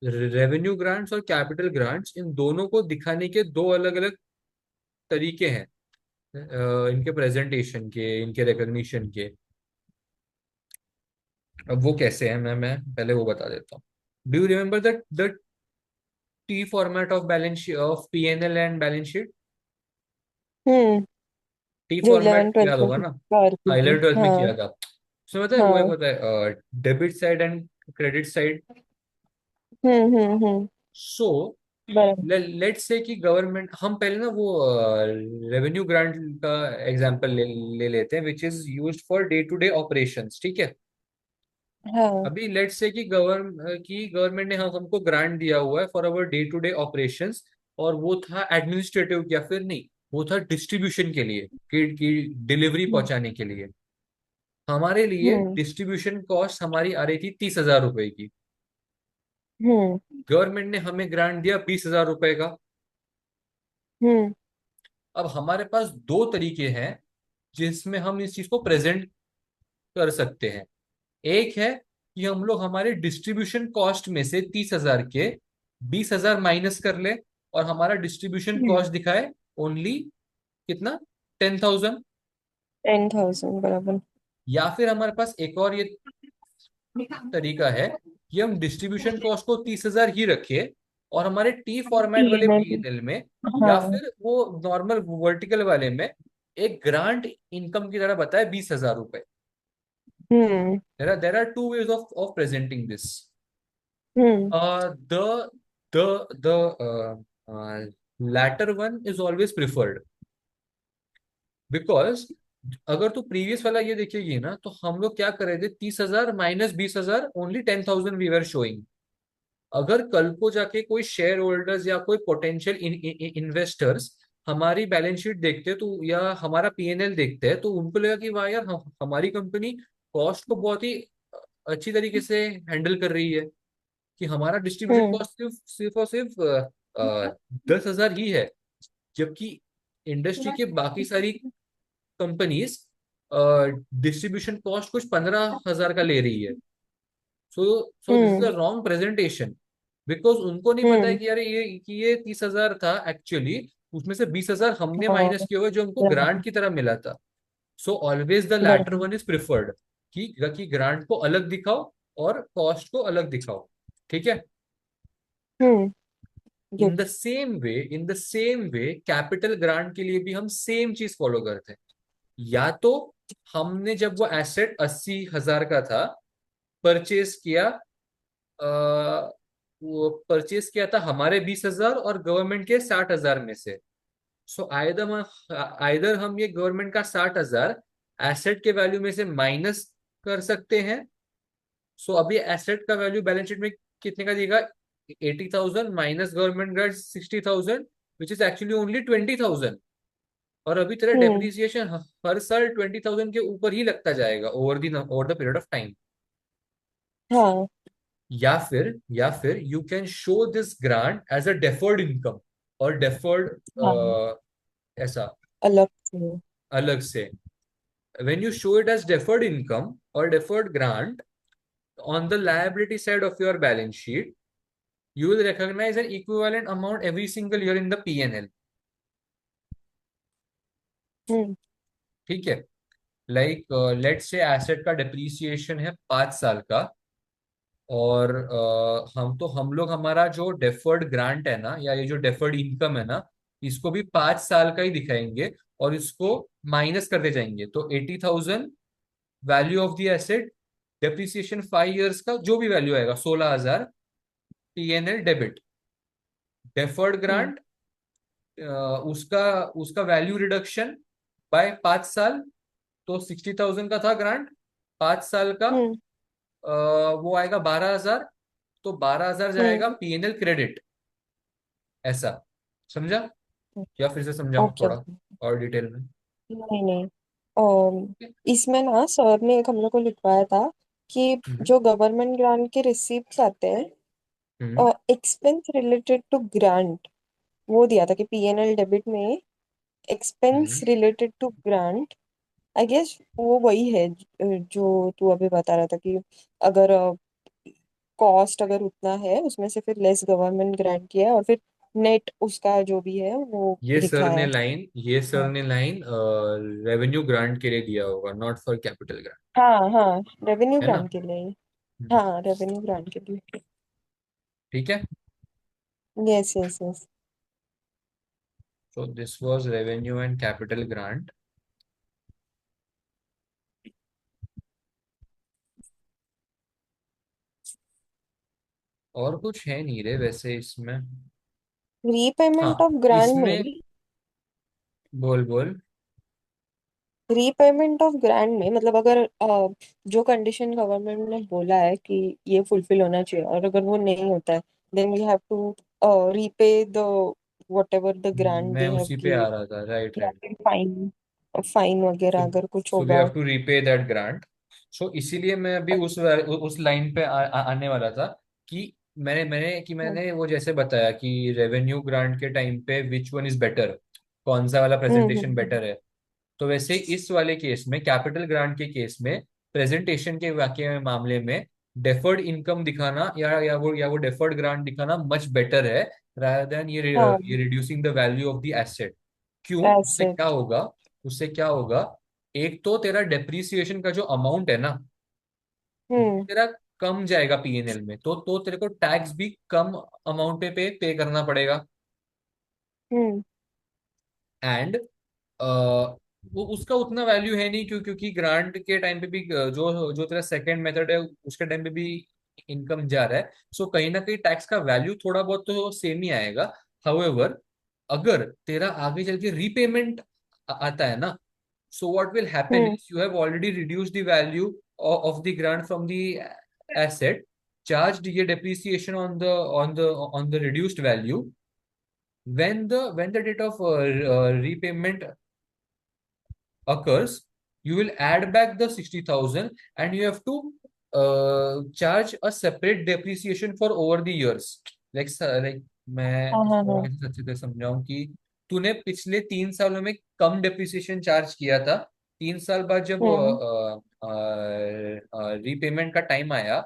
revenue grants और कैपिटल ग्रांट्स। इन दोनों को दिखाने के दो अलग अलग तरीके हैं, इनके प्रेजेंटेशन के, इनके रिकॉग्निशन के। अब वो कैसे है, मैं पहले वो बता देता हूँ। Do you remember the T format of balance of PNL and balance sheet? Hmm. T जो फॉर्मेट 11th 12th याद में होगा ना? कार की हाँ, थी। 11th 12th में हाँ। किया था। उसमें पता है वो है, हाँ। पता है debit side and credit side. Hmm. So बराबर। लेट्स से कि गवर्नमेंट, हम पहले ना वो रेवेन्यू ग्रांट का एग्जांपल ले लेते हैं, which is used for day to day operations. ठीक है। हाँ। अभी लेट्स से कि गवर्नमेंट ने हमको ग्रांट दिया हुआ है for our day to day operations, और वो था एडमिनिस्ट्रेटिव, या फिर नहीं, वो था डिस्ट्रीब्यूशन के लिए, कि डिलीवरी हम्म। पहुंचाने के लिए। हमारे लिए हम्म। डिस्ट्रीब्यूशन कॉस्ट हमारी आ रही थी 30,000 रुपए की। हम्म। गवर्नमेंट ने हमें ग्रांट दिया 20,000 रुपए का। हम्म। अब हमारे पास दो तरीके हैं जिसमें हम इस चीज को प्रेजेंट कर सकते हैं। एक है कि हम लोग हमारे डिस्ट्रीब्यूशन कॉस्ट में से 30,000 के 20,000 माइनस कर ले, और हमारा डिस्ट्रीब्यूशन हम्म। कॉस्ट दिखाए ओनली कितना, 10,000। 10,000 बराबर। या फिर हमारे पास एक और ये तरीका है कि हम डिस्ट्रीब्यूशन कॉस्ट को 30,000 ही रखें, और हमारे टी फॉर्मेट वाले पीएनएल। पीएनएल में, या हाँ। फिर वो नॉर्मल वर्टिकल वाले में, एक ग्रांट इनकम की तरह बताए 20,000 रुपए। हम्म। there are two ways of presenting this. Hmm. The latter one is always preferred, because अगर तो प्रीवियस वाला ये देखेगी ना, तो हम लोग क्या कर रहे थे, 30,000 minus 20,000, only 10,000 we were showing. अगर कल को जाके कोई शेयर होल्डर्स या कोई पोटेंशियल इन्वेस्टर्स हमारी बैलेंस शीट देखते हैं, तो या हमारा पीएनएल देखते हैं, तो उनको लगेगा कि वाह यार, हमारी कंपनी कॉस्ट को बहुत ही अच्छी तरीके से हैंडल कर रही है, कि हमारा डिस्ट्रीब्यूशन हम्म। कॉस्ट सिर्फ सिर्फ और सिर्फ 10,000 ही है, जबकि इंडस्ट्री के बाकी सारी कंपनीज डिस्ट्रीब्यूशन कॉस्ट कुछ 15,000 का ले रही है। So so this is a hmm wrong presentation, because उनको नहीं पता है हम्म कि यार ये 30,000 था एक्चुअली, उसमें से 20,000 हमने हाँ माइनस किए हुए जो हमको ग्रांट right, की तरह मिला था। So always the latter right. One is preferred, कि ग्रांट को अलग दिखाओ और कॉस्ट को अलग दिखाओ। ठीक है। हम्म इन good. The same way, capital grant के लिए भी हम सेम चीज फॉलो करते हैं। या तो हमने जब वो एसेट 80,000 का था, परचेज किया, वो परचेज किया था हमारे 20,000 और गवर्नमेंट के 60,000 में से। सो आइदर हम ये गवर्नमेंट का 60,000 एसेट के वैल्यू में से माइनस कर सकते हैं। सो अभी एसेट का वैल्यू बैलेंस शीट में कितने का दिखेगा? 80,000 माइनस गवर्नमेंट का 60,000, विच इज एक्चुअली ओनली 20,000। और अभी तेरा हम्म डेप्रिसिएशन हर साल 20,000 के ऊपर ही लगता जाएगा over the period of time. हाँ या फिर you can show this grant as a deferred income और डेफर्ड, हाँ ऐसा अलग से अलग से। when you show it as deferred income or deferred grant on the liability side of your balance sheet, you will recognize an equivalent amount every single year in the P&L. हम्म ठीक है। लाइक लेट से एसेट का डिप्रिसिएशन है 5 साल का, और हम लोग हमारा जो डेफर्ड ग्रांट है ना, या ये जो डेफर्ड इनकम है ना, इसको भी 5 साल का ही दिखाएंगे और इसको माइनस करते जाएंगे। तो 80,000 value of the asset, depreciation 5 years का जो भी वैल्यू आएगा 16,000, P&L डेबिट। डेफर्ड हम्म ग्रांट, उसका उसका वैल्यू रिडक्शन बाय 5 साल, तो 60,000 का था ग्रांट, 5 साल का हम्म वो आएगा 12,000, तो 12,000 जाएगा हम्म P&L क्रेडिट। ऐसा समझा? या फिर से समझाऊं ओके थोड़ा ओके और डिटेल में? नहीं नहीं इसमें ना सर ने एक हम लोग को लिखवाया था कि हम्म। जो गवर्नमेंट ग्रांट के रिसिप्ट्स आते हैं हम्म। एक्सपेंस रिलेटेड टू ग्रांट वो दिया था कि पीएनएल डेबिट में expense hmm. Related to grant I guess वो वही है जो तू अभी बता रहा था कि अगर कॉस्ट अगर उतना है उसमें से फिर लेस गवर्नमेंट ग्रांट किया है और फिर नेट उसका जो भी है वो लिखा है। ये सर हाँ ने लाइन रेवेन्यू ग्रांट के लिए दिया होगा, नॉट फॉर कैपिटल ग्रांट। हाँ हाँ रेवेन्यू है ना? ग्रांट के लिए हम्म। हाँ रेवेन्यू ग्रांट के लिए ठीक है। Yes yes yes So this was revenue and capital grant. और कुछ है नहीं रे वैसे इसमें। रीपेमेंट हाँ, ऑफ ग्रांट में इसमें बोल बोल। रीपेमेंट ऑफ ग्रांट में मतलब अगर जो कंडीशन गवर्नमेंट ने बोला है कि ये फुलफिल होना चाहिए और अगर वो नहीं होता है then we have to repay the whatever the grant मैं दे हैव उसी पे आ गिव रहा था, राइट या राइट। फिर फाइन फाइन वगैरह अगर कुछ सो वी होगा। Have to repay that grant. So इसीलिए मैं अभी उस लाइन पे आने वाला था, कि मैंने वो जैसे बताया कि रेवेन्यू ग्रांट के टाइम पे विच वन इज बेटर, कौन सा वाला प्रेजेंटेशन हम्म। बेटर है। तो वैसे इस वाले केस में, कैपिटल ग्रांट के केस में, प्रेजेंटेशन के वाकई में मामले में डेफर्ड इनकम दिखाना या वो डेफर्ड ग्रांट दिखाना मच बेटर है, rather देन हाँ ये reducing the value of the asset. क्यों? उससे क्या एसेट होगा? उससे क्या होगा? एक तो तेरा डेप्रिसिएशन का जो अमाउंट है ना, वो हम्म तेरा कम जाएगा P&L में, तो तेरे को टैक्स भी कम अमाउंट पे करना पड़ेगा। हम्म एंड वो उसका उतना वैल्यू है नहीं, क्योंकि ग्रांट के टाइम पे भी जो जो तेरा सेकंड मेथड है उसके टाइम पे भी इनकम जा रहा है। सो कहीं ना कहीं टैक्स का वैल्यू थोड़ा बहुत तो सेम ही आएगा। हाउएवर, अगर तेरा आगे चल के रीपेमेंट आता है ना, so what will happen hmm is you have already reduced the value of the grant from the asset, charged ये depreciation on the reduced value. When the date of repayment occurs, you will add back the 60,000 and you have to charge a separate depreciation for over the years. Like मैं हाँ हाँ इसको हाँ। और अच्छे से समझाऊं कि तूने पिछले 3 सालों में कम डेप्रिसिएशन चार्ज किया था। 3 साल बाद जब हम्म। रीपेमेंट का टाइम आया,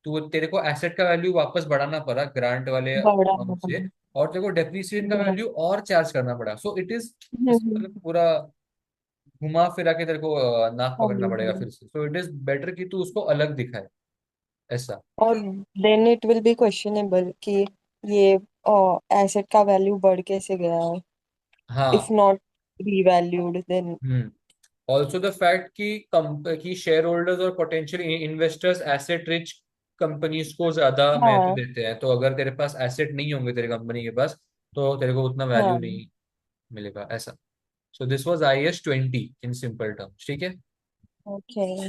तो तेरे को एसेट का वैल्यू वापस बढ़ाना पड़ा ग्रांट वाले बड़ा अमाउंट से, और तेरे को डेप्रिसिएशन का बड़ा। वैल्यू और चार्ज करना पड़ा। सो इट इज, हम्म। मतलब पूरा घुमा फिरा के तेरे को नाक हाँ पकड़ना जी, पड़ेगा हाँ। फिर से। सो इट इज बेटर कि तू उसको अलग दिखाए, ऐसा। और then it will be questionable कि ये एसेट का वैल्यू बढ़ कैसे गया है, इफ हाँ। Not revalued then. Also the fact कि शेयर होल्डर्स और potential investors asset rich companies को ज्यादा महत्व हाँ देते हैं। तो अगर तेरे पास एसेट नहीं होंगे तेरे कंपनी के पास, तो तेरे को उतना वैल्यू हाँ। नहीं मिलेगा, ऐसा। So this was IAS 20 in simple terms, ठीक है। ओके।